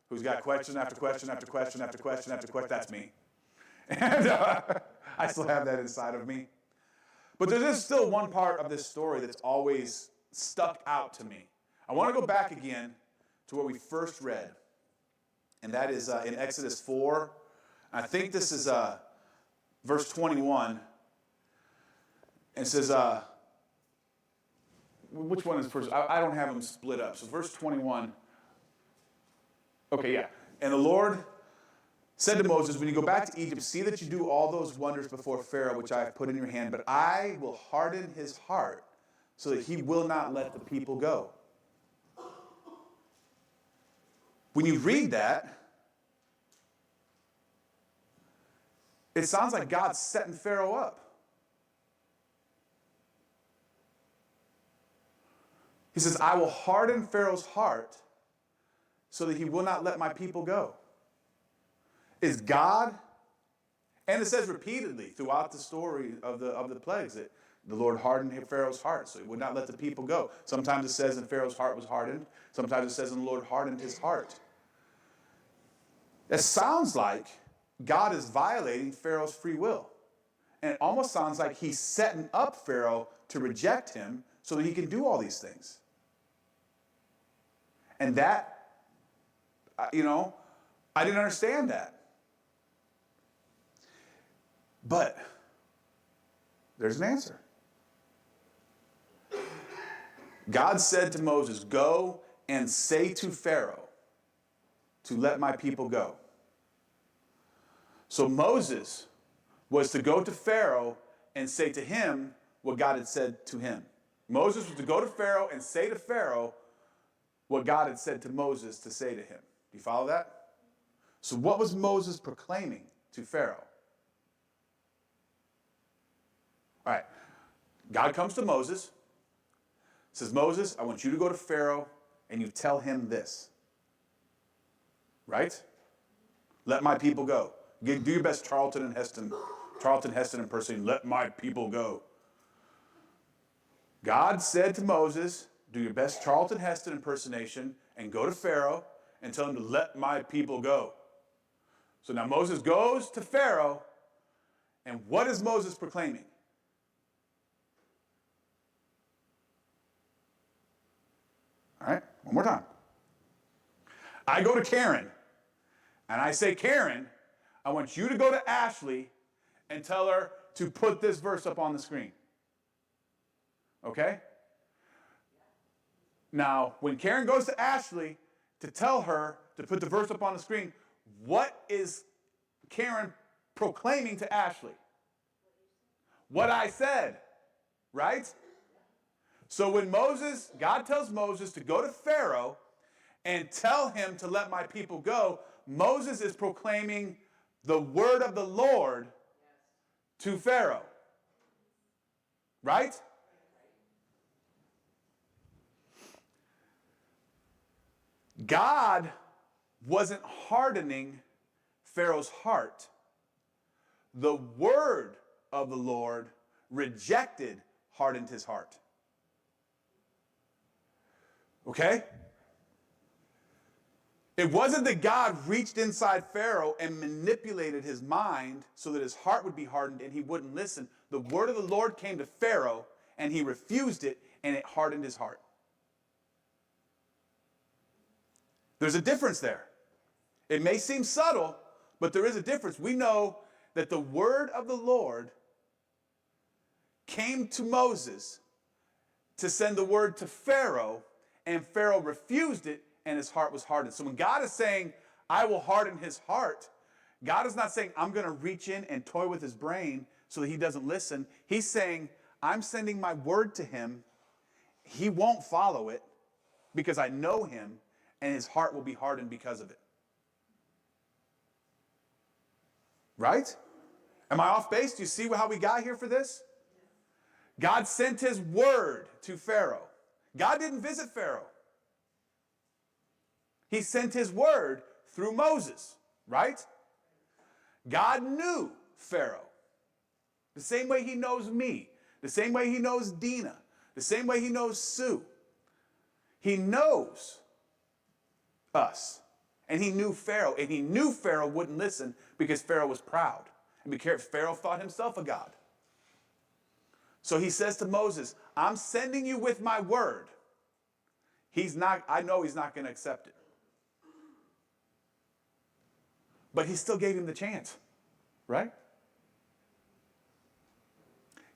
who's got question after question after question after question after question? That's me. And I still have that inside of me. But there is still one part of this story that's always stuck out to me. I want to go back again to what we first read, and that is in Exodus 4. I think this is verse 21. And it says, which one is first? I don't have them split up. So verse 21. Okay, yeah. And the Lord said to Moses, when you go back to Egypt, see that you do all those wonders before Pharaoh, which I have put in your hand, but I will harden his heart so that he will not let the people go. When you read that, it sounds like God's setting Pharaoh up. He says, I will harden Pharaoh's heart so that he will not let my people go. Is God, and it says repeatedly throughout the story of the plagues that the Lord hardened Pharaoh's heart so he would not let the people go. Sometimes it says that Pharaoh's heart was hardened. Sometimes it says and the Lord hardened his heart. That sounds like God is violating Pharaoh's free will. And it almost sounds like he's setting up Pharaoh to reject him so that he can do all these things. And that, I didn't understand that. But there's an answer. God said to Moses, go and say to Pharaoh to let my people go. So Moses was to go to Pharaoh and say to him what God had said to him. Moses was to go to Pharaoh and say to Pharaoh what God had said to Moses to say to him. Do you follow that? So what was Moses proclaiming to Pharaoh? All right. God comes to Moses, says, Moses, I want you to go to Pharaoh and you tell him this. Right? Let my people go. Do your best Charlton Heston impersonation. Let my people go. God said to Moses, do your best Charlton Heston impersonation and go to Pharaoh and tell him to let my people go. So now Moses goes to Pharaoh, and what is Moses proclaiming? All right, one more time. I go to Karen, and I say, Karen, I want you to go to Ashley and tell her to put this verse up on the screen. Okay? Now, when Karen goes to Ashley to tell her to put the verse up on the screen, what is Karen proclaiming to Ashley? What I said, right? So when God tells Moses to go to Pharaoh and tell him to let my people go, Moses is proclaiming the word of the Lord to Pharaoh. Right? God wasn't hardening Pharaoh's heart. The word of the Lord hardened his heart. Okay? It wasn't that God reached inside Pharaoh and manipulated his mind so that his heart would be hardened and he wouldn't listen. The word of the Lord came to Pharaoh and he refused it and it hardened his heart. There's a difference there. It may seem subtle, but there is a difference. We know that the word of the Lord came to Moses to send the word to Pharaoh, and Pharaoh refused it, and his heart was hardened. So when God is saying, I will harden his heart, God is not saying, I'm going to reach in and toy with his brain so that he doesn't listen. He's saying, I'm sending my word to him. He won't follow it because I know him, and his heart will be hardened because of it. Right? Am I off base? Do you see how we got here for this? God sent his word to Pharaoh. God didn't visit Pharaoh. He sent his word through Moses, right? God knew Pharaoh. The same way he knows me. The same way he knows Dina. The same way he knows Sue. He knows us. And he knew Pharaoh. And he knew Pharaoh wouldn't listen because Pharaoh was proud. And because Pharaoh thought himself a god. So he says to Moses, I'm sending you with my word. I know he's not going to accept it. But he still gave him the chance, right?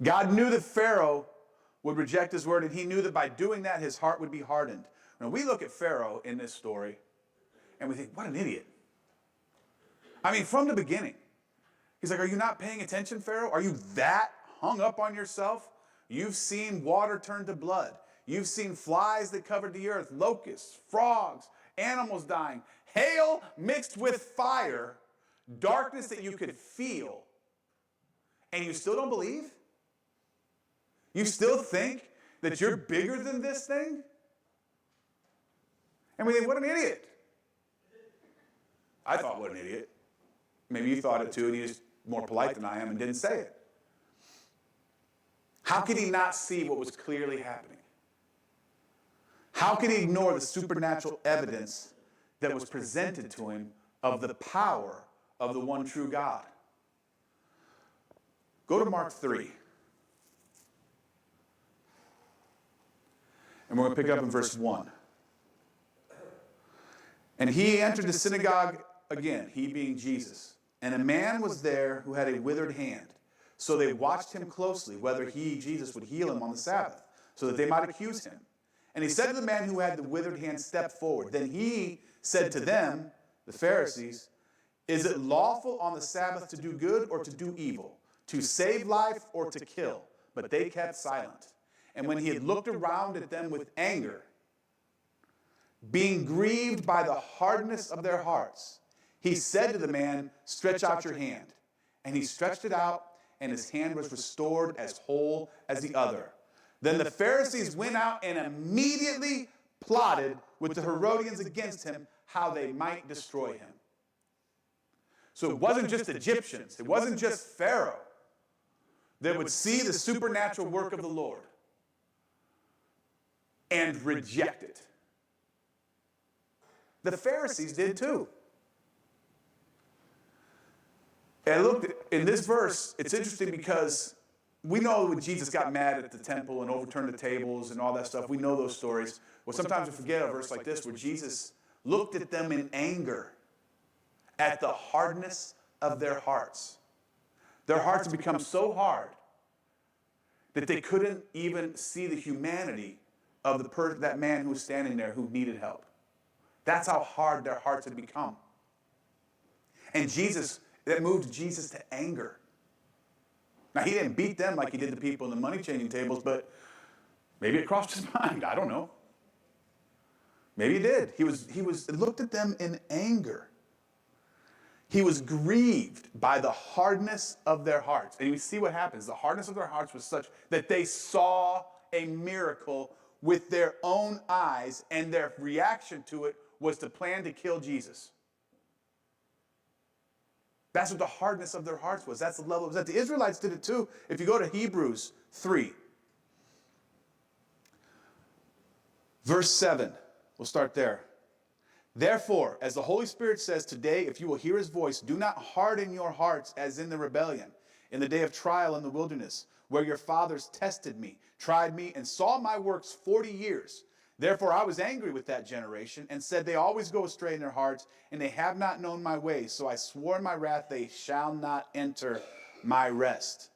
God knew that Pharaoh would reject his word, and he knew that by doing that, his heart would be hardened. Now, we look at Pharaoh in this story, and we think, what an idiot. I mean, from the beginning, he's like, are you not paying attention, Pharaoh? Are you that hung up on yourself? You've seen water turn to blood. You've seen flies that covered the earth, locusts, frogs, animals dying, hail mixed with fire, darkness that you could feel, and you still don't believe? You still think that you're bigger than this thing? And we think, what an idiot. I thought, what an idiot. Maybe you thought it too, and he's more polite than I am and didn't say it. How could he not see what was clearly happening? How could he ignore the supernatural evidence that was presented to him of the power of the one true God? Go to Mark 3. And we're going to pick up in verse 1. And he entered the synagogue again, he being Jesus. And a man was there who had a withered hand. So they watched him closely, whether he, Jesus, would heal him on the Sabbath, so that they might accuse him. And he said to the man who had the withered hand, step forward. Then he said to them, the Pharisees, is it lawful on the Sabbath to do good or to do evil, to save life or to kill? But they kept silent. And when he had looked around at them with anger, being grieved by the hardness of their hearts, he said to the man, stretch out your hand. And he stretched it out, and his hand was restored as whole as the other. Then the Pharisees went out and immediately plotted with the Herodians against him, how they might destroy him. So it wasn't just Egyptians, it wasn't just Pharaoh that would see the supernatural work of the Lord and reject it. The Pharisees did too. And look, in this verse, it's interesting because we know when Jesus got mad at the temple and overturned the tables and all that stuff, we know those stories. Well, sometimes we forget a verse like this where Jesus looked at them in anger at the hardness of their hearts. Their hearts had become so hard that they couldn't even see the humanity of that man who was standing there who needed help. That's how hard their hearts had become. And that moved Jesus to anger. Now, he didn't beat them like he did the people in the money-changing tables, but maybe it crossed his mind. I don't know. Maybe he did. He looked at them in anger. He was grieved by the hardness of their hearts. And you see what happens. The hardness of their hearts was such that they saw a miracle with their own eyes, and their reaction to it was to plan to kill Jesus. That's what the hardness of their hearts was. That's the level of that. The Israelites did it too. If you go to Hebrews 3, verse 7, we'll start there. Therefore, as the Holy Spirit says today, if you will hear his voice, do not harden your hearts as in the rebellion, in the day of trial in the wilderness, where your fathers tested me, tried me, and saw my works 40 years. Therefore I was angry with that generation and said, they always go astray in their hearts, and they have not known my ways. So I swore in my wrath, they shall not enter my rest.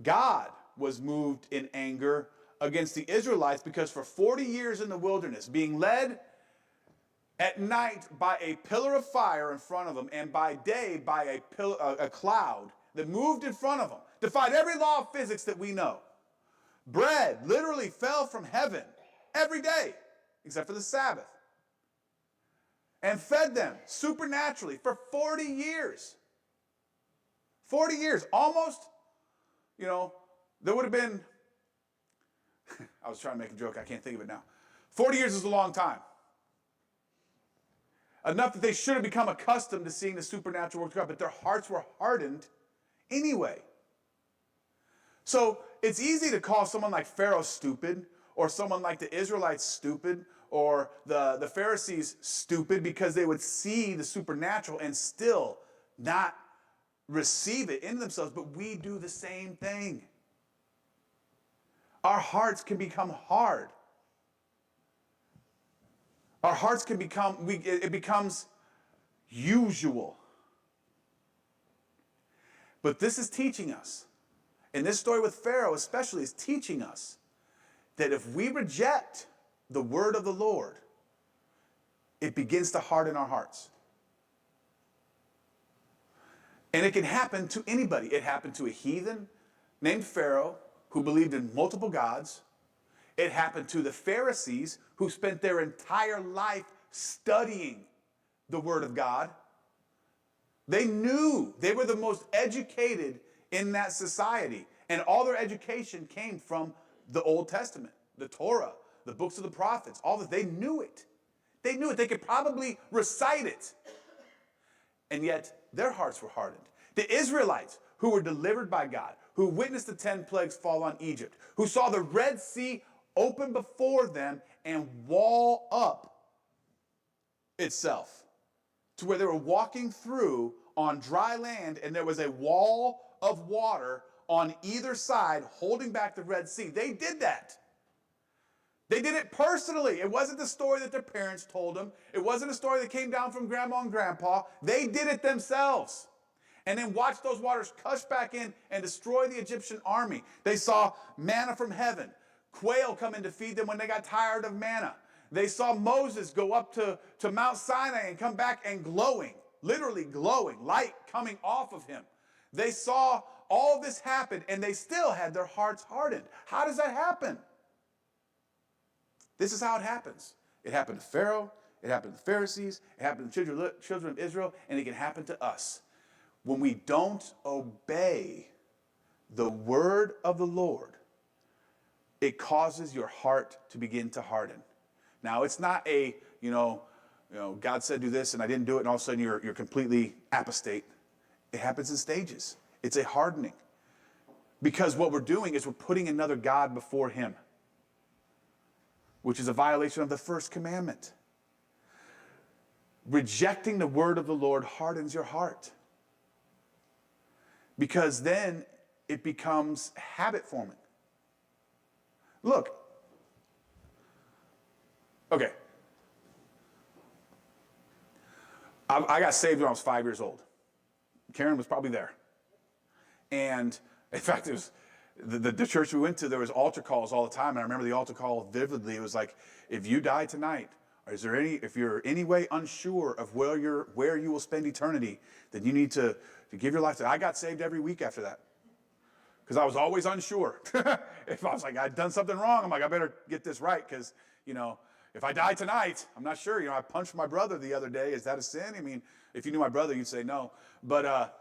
God was moved in anger against the Israelites because for 40 years in the wilderness, being led at night by a pillar of fire in front of them, and by day by a cloud that moved in front of them, defied every law of physics that we know. Bread literally fell from heaven every day, except for the Sabbath, and fed them supernaturally for 40 years. 40 years, almost, there would have been, I was trying to make a joke, I can't think of it now. 40 years is a long time. Enough that they should have become accustomed to seeing the supernatural work of God, but their hearts were hardened anyway. So it's easy to call someone like Pharaoh stupid, or someone like the Israelites stupid, or the Pharisees stupid, because they would see the supernatural and still not receive it in themselves. But we do the same thing. Our hearts can become hard. Our hearts can become, it becomes usual. But this is teaching us, and this story with Pharaoh especially is teaching us, that if we reject the word of the Lord, it begins to harden our hearts. And it can happen to anybody. It happened to a heathen named Pharaoh who believed in multiple gods. It happened to the Pharisees who spent their entire life studying the Word of God. They knew they were the most educated in that society. And all their education came from the Old Testament, the Torah, the books of the prophets, all that. They knew it. They knew it. They could probably recite it. And yet their hearts were hardened. The Israelites who were delivered by God, who witnessed the 10 plagues fall on Egypt, who saw the Red Sea open before them and wall up itself to where they were walking through on dry land, and there was a wall of water on either side holding back the Red Sea. They did that. They did it personally. It wasn't the story that their parents told them. It wasn't a story that came down from grandma and grandpa. They did it themselves. And then watched those waters gush back in and destroy the Egyptian army. They saw manna from heaven. Quail come in to feed them when they got tired of manna. They saw Moses go up to Mount Sinai and come back and glowing, literally glowing, light coming off of him. They saw all this happen, and they still had their hearts hardened. How does that happen? This is how it happens. It happened to Pharaoh. It happened to the Pharisees. It happened to the children of Israel, and it can happen to us. When we don't obey the word of the Lord, it causes your heart to begin to harden. Now, it's not a, God said do this and I didn't do it, and all of a sudden you're completely apostate. It happens in stages. It's a hardening. Because what we're doing is we're putting another God before him, which is a violation of the first commandment. Rejecting the word of the Lord hardens your heart. Because then it becomes habit forming. Look. Okay. I got saved when I was 5 years old. Karen was probably there. And in fact, it was the church we went to, there was altar calls all the time. And I remember the altar call vividly. It was like, if you die tonight, if you're any way unsure of where you will spend eternity, then you need to give your life to. I got saved every week after that. Because I was always unsure. If I was like, I'd done something wrong, I'm like, I better get this right. Because, if I die tonight, I'm not sure. I punched my brother the other day. Is that a sin? I mean, if you knew my brother, you'd say no. But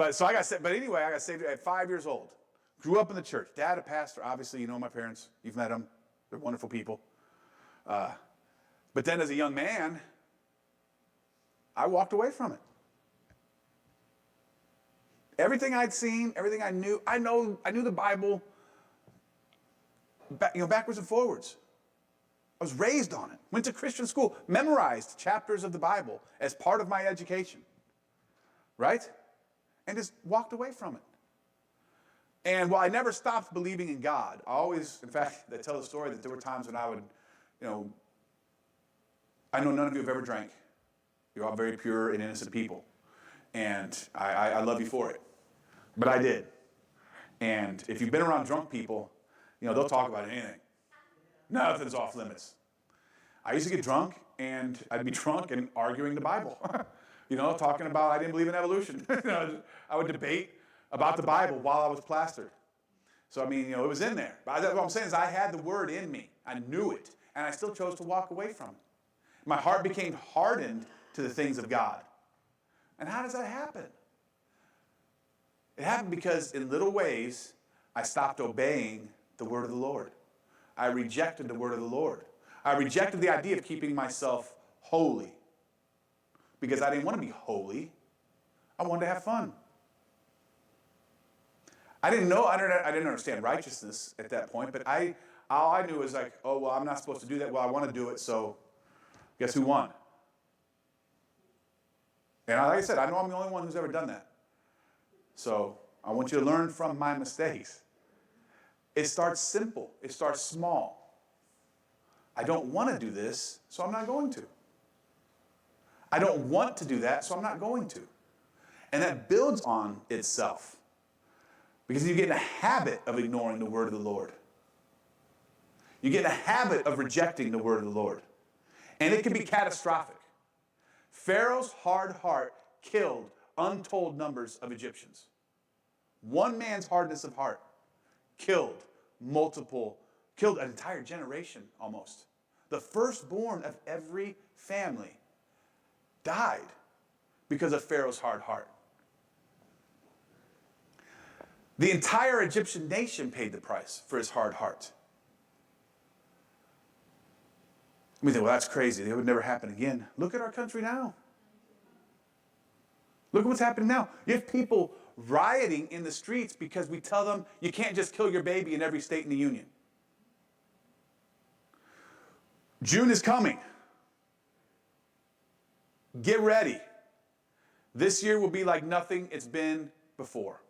so I got saved. But anyway, I got saved at 5 years old. Grew up in the church. Dad, a pastor. Obviously, you know my parents. You've met them. They're wonderful people. But then as a young man, I walked away from it. Everything I'd seen, everything I knew the Bible backwards and forwards. I was raised on it. Went to Christian school, memorized chapters of the Bible as part of my education. Right? And just walked away from it. And while I never stopped believing in God, I always, in fact, they tell the story that there were times when I would, I know none of you have ever drank. You're all very pure and innocent people. And I love you for it. But I did. And if you've been around drunk people, they'll talk about anything. Nothing's off limits. I used to get drunk, and I'd be drunk and arguing the Bible. Talking about I didn't believe in evolution. I would debate about the Bible while I was plastered. So, it was in there. But what I'm saying is I had the word in me. I knew it. And I still chose to walk away from it. My heart became hardened to the things of God. And how does that happen? It happened because in little ways, I stopped obeying the word of the Lord. I rejected the word of the Lord. I rejected the idea of keeping myself holy because I didn't want to be holy. I wanted to have fun. I didn't understand righteousness at that point, but all I knew was like, oh, well, I'm not supposed to do that. Well, I want to do it, so guess who won? And like I said, I know I'm the only one who's ever done that. So I want you to learn from my mistakes. It starts simple. It starts small. I don't want to do this, so I'm not going to. I don't want to do that, so I'm not going to. And that builds on itself. Because you get in a habit of ignoring the word of the Lord. You get in a habit of rejecting the word of the Lord. And it can be catastrophic. Pharaoh's hard heart killed untold numbers of Egyptians. One man's hardness of heart killed an entire generation almost. The firstborn of every family died because of Pharaoh's hard heart. The entire Egyptian nation paid the price for his hard heart. We think, well, that's crazy. It would never happen again. Look at our country now. Look at what's happening now. You have people rioting in the streets because we tell them you can't just kill your baby in every state in the union. June is coming. Get ready. This year will be like nothing it's been before.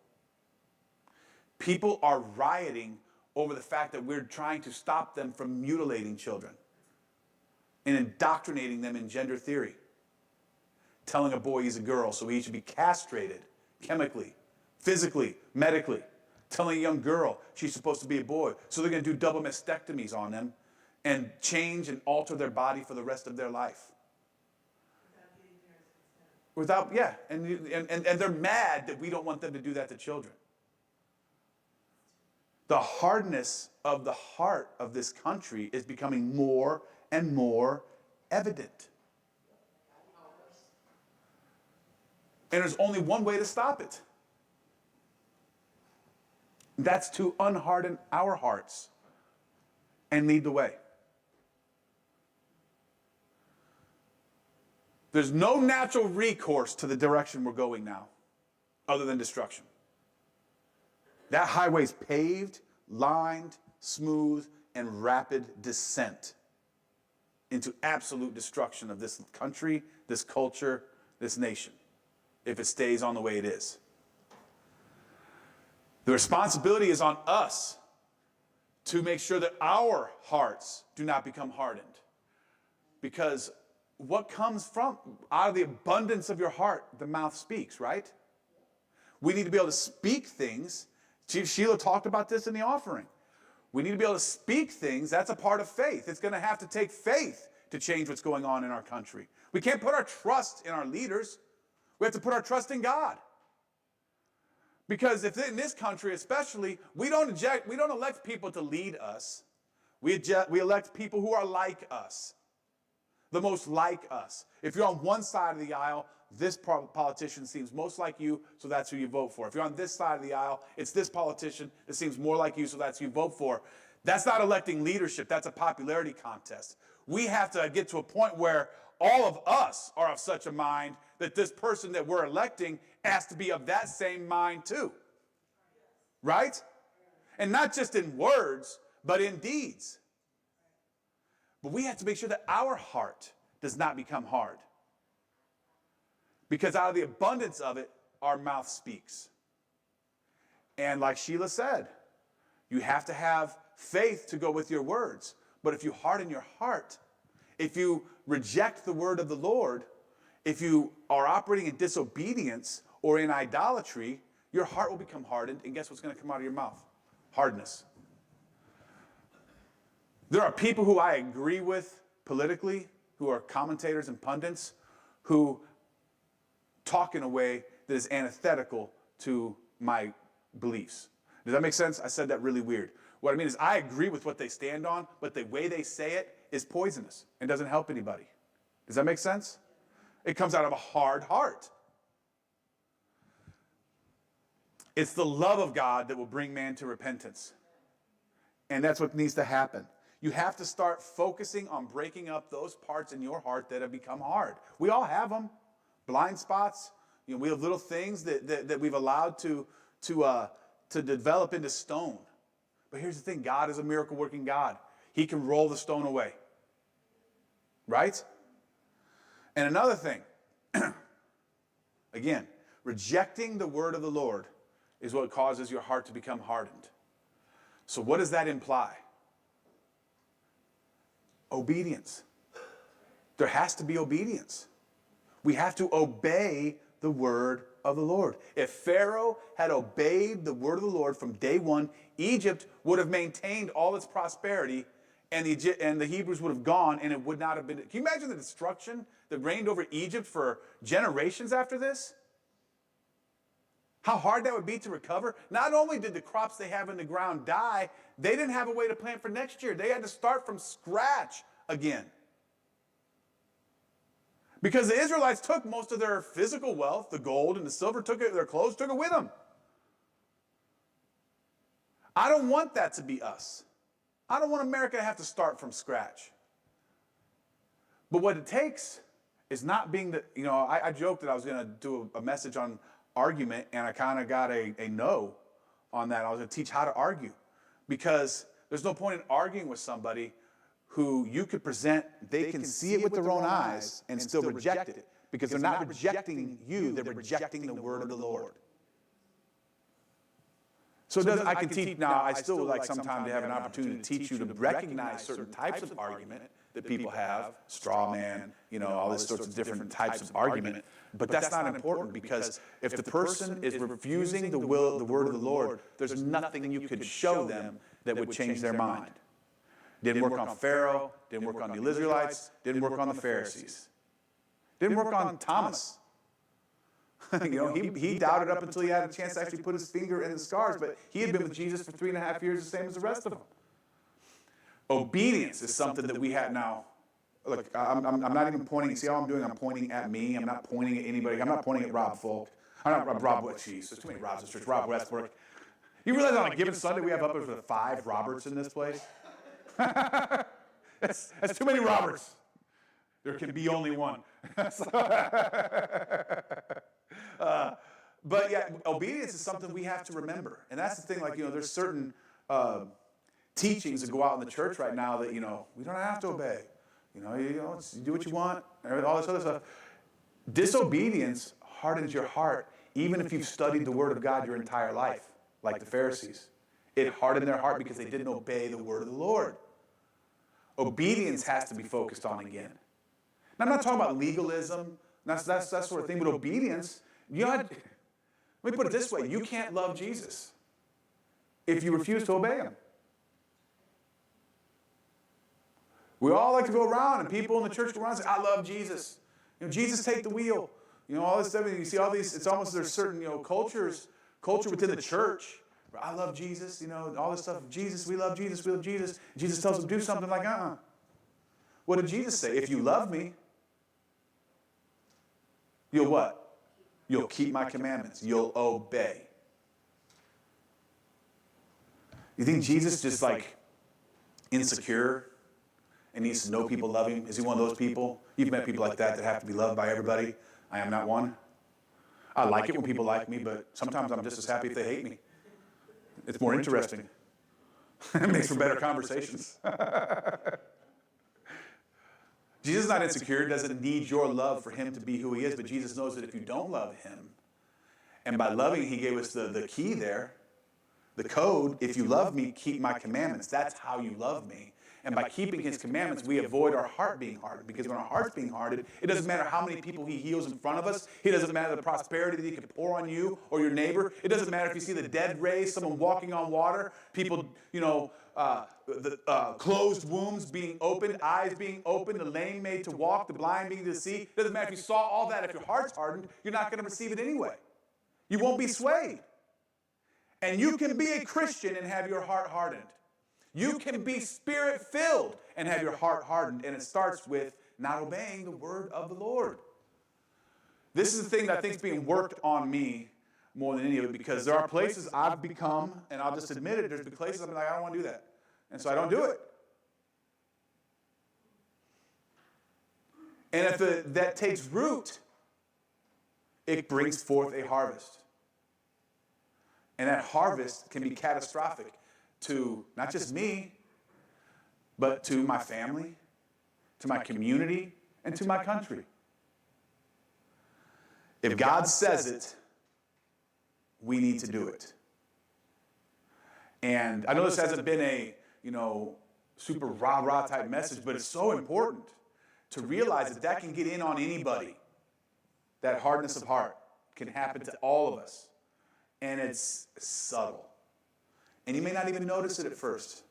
People are rioting over the fact that we're trying to stop them from mutilating children and indoctrinating them in gender theory. Telling a boy he's a girl, so he should be castrated chemically, physically, medically. Telling a young girl she's supposed to be a boy, so they're going to do double mastectomies on them and change and alter their body for the rest of their life. And they're mad that we don't want them to do that to children. The hardness of the heart of this country is becoming more and more evident. And there's only one way to stop it. That's to unharden our hearts and lead the way. There's no natural recourse to the direction we're going now, other than destruction. That highway's paved, lined, smooth, and rapid descent into absolute destruction of this country, this culture, this nation, if it stays on the way it is. The responsibility is on us to make sure that our hearts do not become hardened. Because what comes from out of the abundance of your heart, the mouth speaks, right? We need to be able to speak things. Chief Sheila talked about this in the offering. We need to be able to speak things. That's a part of faith. It's going to have to take faith to change what's going on in our country. We can't put our trust in our leaders. We have to put our trust in God. Because if in this country especially, we don't elect people to lead us. We elect people who are like us. The most like us. If you're on one side of the aisle, this politician seems most like you, so that's who you vote for. If you're on this side of the aisle, it's this politician that seems more like you, so that's who you vote for. That's not electing leadership. That's a popularity contest. We have to get to a point where all of us are of such a mind that this person that we're electing has to be of that same mind too. Right? And not just in words, but in deeds. But we have to make sure that our heart does not become hard. Because out of the abundance of it, our mouth speaks. And like Sheila said, you have to have faith to go with your words. But if you harden your heart, if you reject the word of the Lord, if you are operating in disobedience or in idolatry, your heart will become hardened. And guess what's going to come out of your mouth? Hardness. There are people who I agree with politically, who are commentators and pundits, who talk in a way that is antithetical to my beliefs. Does that make sense? I said that really weird. What I mean is I agree with what they stand on, but the way they say it is poisonous and doesn't help anybody. Does that make sense? It comes out of a hard heart. It's the love of God that will bring man to repentance. And that's what needs to happen. You have to start focusing on breaking up those parts in your heart that have become hard. We all have them. Blind spots. We have little things that we've allowed to develop into stone. But here's the thing. God is a miracle working God. He can roll the stone away. Right? And another thing. Again, rejecting the word of the Lord is what causes your heart to become hardened. So what does that imply? Obedience. There has to be obedience. We have to obey the word of the Lord. If Pharaoh had obeyed the word of the Lord from day one, Egypt would have maintained all its prosperity, and the Hebrews would have gone, and it would not have been. Can you imagine the destruction that reigned over Egypt for generations after this? How hard that would be to recover. Not only did the crops they have in the ground die, they didn't have a way to plant for next year. They had to start from scratch again. Because the Israelites took most of their physical wealth, the gold and the silver, their clothes, took it with them. I don't want that to be us. I don't want America to have to start from scratch. But what it takes is not being I joked that I was going to do a message on argument, and I kind of got a no on that. I was going to teach how to argue, because there's no point in arguing with somebody who you could present, they can see it with their own eyes and still reject it, because they're not rejecting you, they're rejecting the word of the Lord. So I can teach now. I still would like sometime to have an opportunity to teach you to recognize certain types of argument that people have, straw man, all these sorts of different types of argument. But that's not important, because if the person is refusing the word of the Lord, there's nothing you could show them that would change their mind. Didn't work on Pharaoh, didn't work on the Israelites, didn't work on the Pharisees. Didn't work on Thomas. He doubted up until he had a chance to actually put his finger in the scars, but he had been with Jesus for 3.5 years, the same as the rest of them. Obedience is something that we have now. Look, I'm not even pointing. See how I'm doing? I'm pointing at me. I'm not pointing at anybody. I'm not pointing at Rob Folk. I'm not Rob. Jeez, there's too many Robs in church. Rob Westbrook. You realize on a given Sunday we have upwards of 5 Roberts in this place? That's too many Roberts. There can be only one. But yeah, obedience is something we have to remember. And that's the thing, there's certain teachings that go out in the church right now that, we don't have to obey. You do what you want, all this other stuff. Disobedience hardens your heart, even if you've studied the word of God your entire life, like the Pharisees. It hardened their heart because they didn't obey the word of the Lord. Obedience has to be focused on again. Now, I'm not talking about legalism, that sort of thing, but obedience, let me put it this way, you can't love Jesus if you refuse to obey him. We all like to go around, and people in the church go around and say, I love Jesus. Jesus, take the wheel. All this stuff, and you see all these, it's almost there's certain, culture within the church. I love Jesus, all this stuff. Jesus, we love Jesus, we love Jesus. Jesus tells them to do something like, What did Jesus say? If you love me, you'll what? You'll keep my commandments. You'll obey. You think Jesus just insecure and needs to know people love him? Is he one of those people? You've met people like that have to be loved by everybody. I am not one. I like it when people like me, but sometimes I'm just as happy if they hate me. It's more interesting. It makes for better conversations. Jesus is not insecure, doesn't need your love for him to be who he is, but Jesus knows that if you don't love him, and by loving, he gave us the key there, the code, if you love me, keep my commandments. That's how you love me. And by keeping his commandments, we avoid our heart being hardened. Because when our heart's being hardened, it doesn't matter how many people he heals in front of us. It doesn't matter the prosperity that he can pour on you or your neighbor. It doesn't matter if you see the dead raised, someone walking on water, people, closed wombs being opened, eyes being opened, the lame made to walk, the blind being to see. It doesn't matter if you saw all that. If your heart's hardened, you're not going to receive it anyway. You won't be swayed. And you can be a Christian and have your heart hardened. You can be spirit-filled and have your heart hardened, and it starts with not obeying the word of the Lord. This is the thing that I think is being worked on me more than any of it, because there are places I've become, and I'll just admit it, there's been places I've been like, I don't want to do that. And so I don't do it. And if that takes root, it brings forth a harvest. And that harvest can be catastrophic to not just me, but to my family, to my community, and to my country. If God says it, we need to do it. And I know this hasn't been a, super rah-rah type message, but it's so important to realize that can get in on anybody. That hardness of heart can happen to all of us. And it's subtle. And you may not even notice it at first.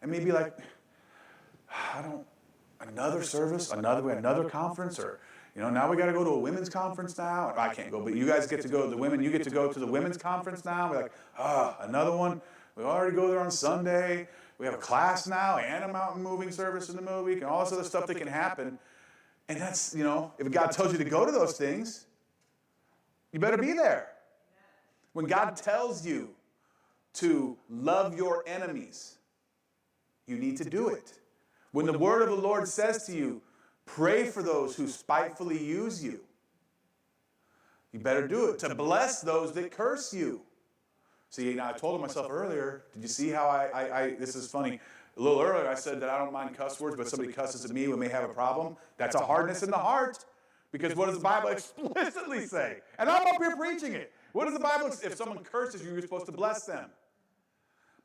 And maybe like, another service, another conference, or, now we got to go to a women's conference now. I can't go, but you guys get to go to the women. You get to go to the women's conference now. We're like, another one. We already go there on Sunday. We have a class now and a mountain moving service in the middle of the week and all this other stuff that can happen. And that's, if God tells you to go to those things, you better be there. When God tells you to love your enemies, you need to do it. When the word of the Lord says to you, pray for those who spitefully use you, you better do it. To bless those that curse you. See, I told myself earlier, did you see how I this is funny. A little earlier I said that I don't mind cuss words, but somebody cusses at me when they have a problem. That's a hardness in the heart. Because what does the Bible explicitly say? And I'm up here preaching it. What does the Bible, if someone curses you, you're supposed to bless them.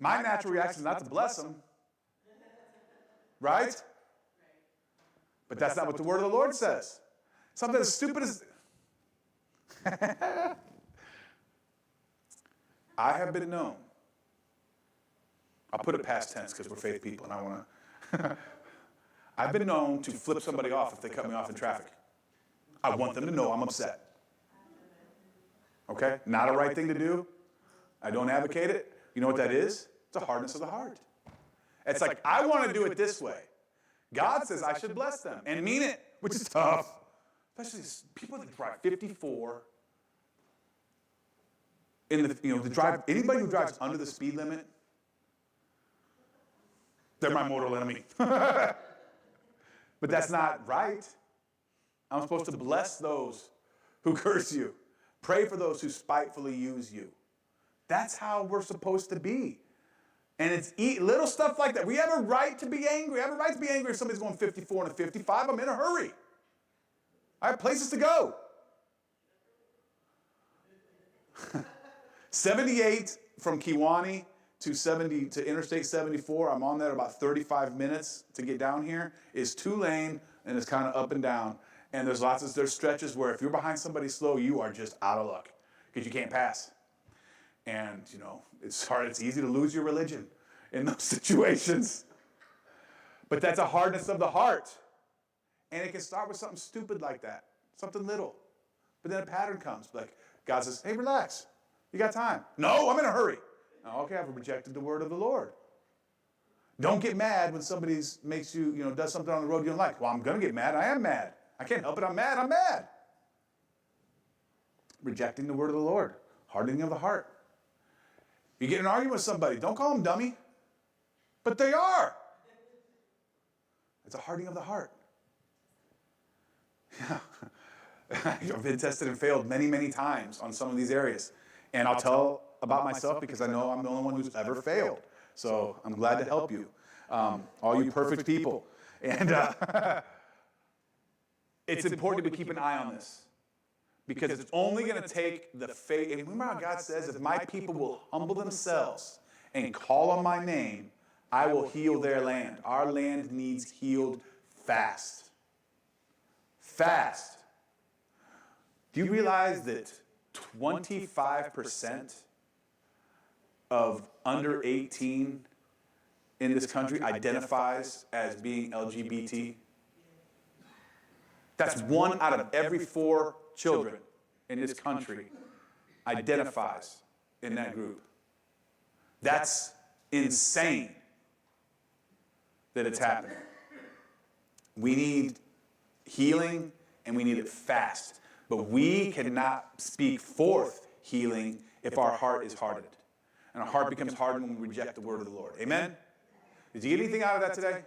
My natural reaction is not to bless them. Right? But that's not what the word of the Lord says. Something as stupid as... I have been known. I'll put it past tense because we're faith people and I want to... I've been known to flip somebody off if they cut me off in traffic. I want them to know I'm upset. Okay? Not a right thing to do. I don't advocate it. You know what that is? It's a hardness of the heart. It's like, I want to do it this way. God says I should bless them and mean it, which is tough. Especially people that drive 54 in the drive. Anybody who drives under the speed limit, they're my mortal enemy. But that's not right. I'm supposed to bless those who curse you. Pray for those who spitefully use you. That's how we're supposed to be. And it's little stuff like that. We have a right to be angry. I have a right to be angry if somebody's going 54 and a 55. I'm in a hurry. I have places to go. 78 from Kewanee to Interstate 74. I'm on there about 35 minutes to get down here. Is 2-lane and it's kind of up and down. And there's stretches where if you're behind somebody slow, you are just out of luck because you can't pass. And, it's hard. It's easy to lose your religion in those situations. But that's a hardness of the heart. And it can start with something stupid like that, something little. But then a pattern comes. Like God says, hey, relax. You got time. No, I'm in a hurry. Oh, okay, I've rejected the word of the Lord. Don't get mad when somebody makes you, does something on the road you don't like. Well, I'm going to get mad. I am mad. I can't help it. I'm mad. I'm mad. Rejecting the word of the Lord. Hardening of the heart. You get in an argument with somebody, don't call them dummy. But they are. It's a hardening of the heart. Yeah. I've been tested and failed many, many times on some of these areas. And I'll tell about myself because I know I'm the only one who's ever failed. So I'm glad to help you, all you perfect people. And it's important to keep an eye on this. Because it's only going to take the faith. And remember how God says, if my people will humble themselves and call on my name, I will heal their land. Our land needs healed fast. Fast. Do you realize that 25% of under 18 in this country identifies as being LGBT? That's 1 out of every 4 children in this country identifies in that group. That's insane that it's happening. We need healing and we need it fast. But we cannot speak forth healing if our heart is hardened. And our heart becomes hardened when we reject the word of the Lord. Amen? Did you get anything out of that today?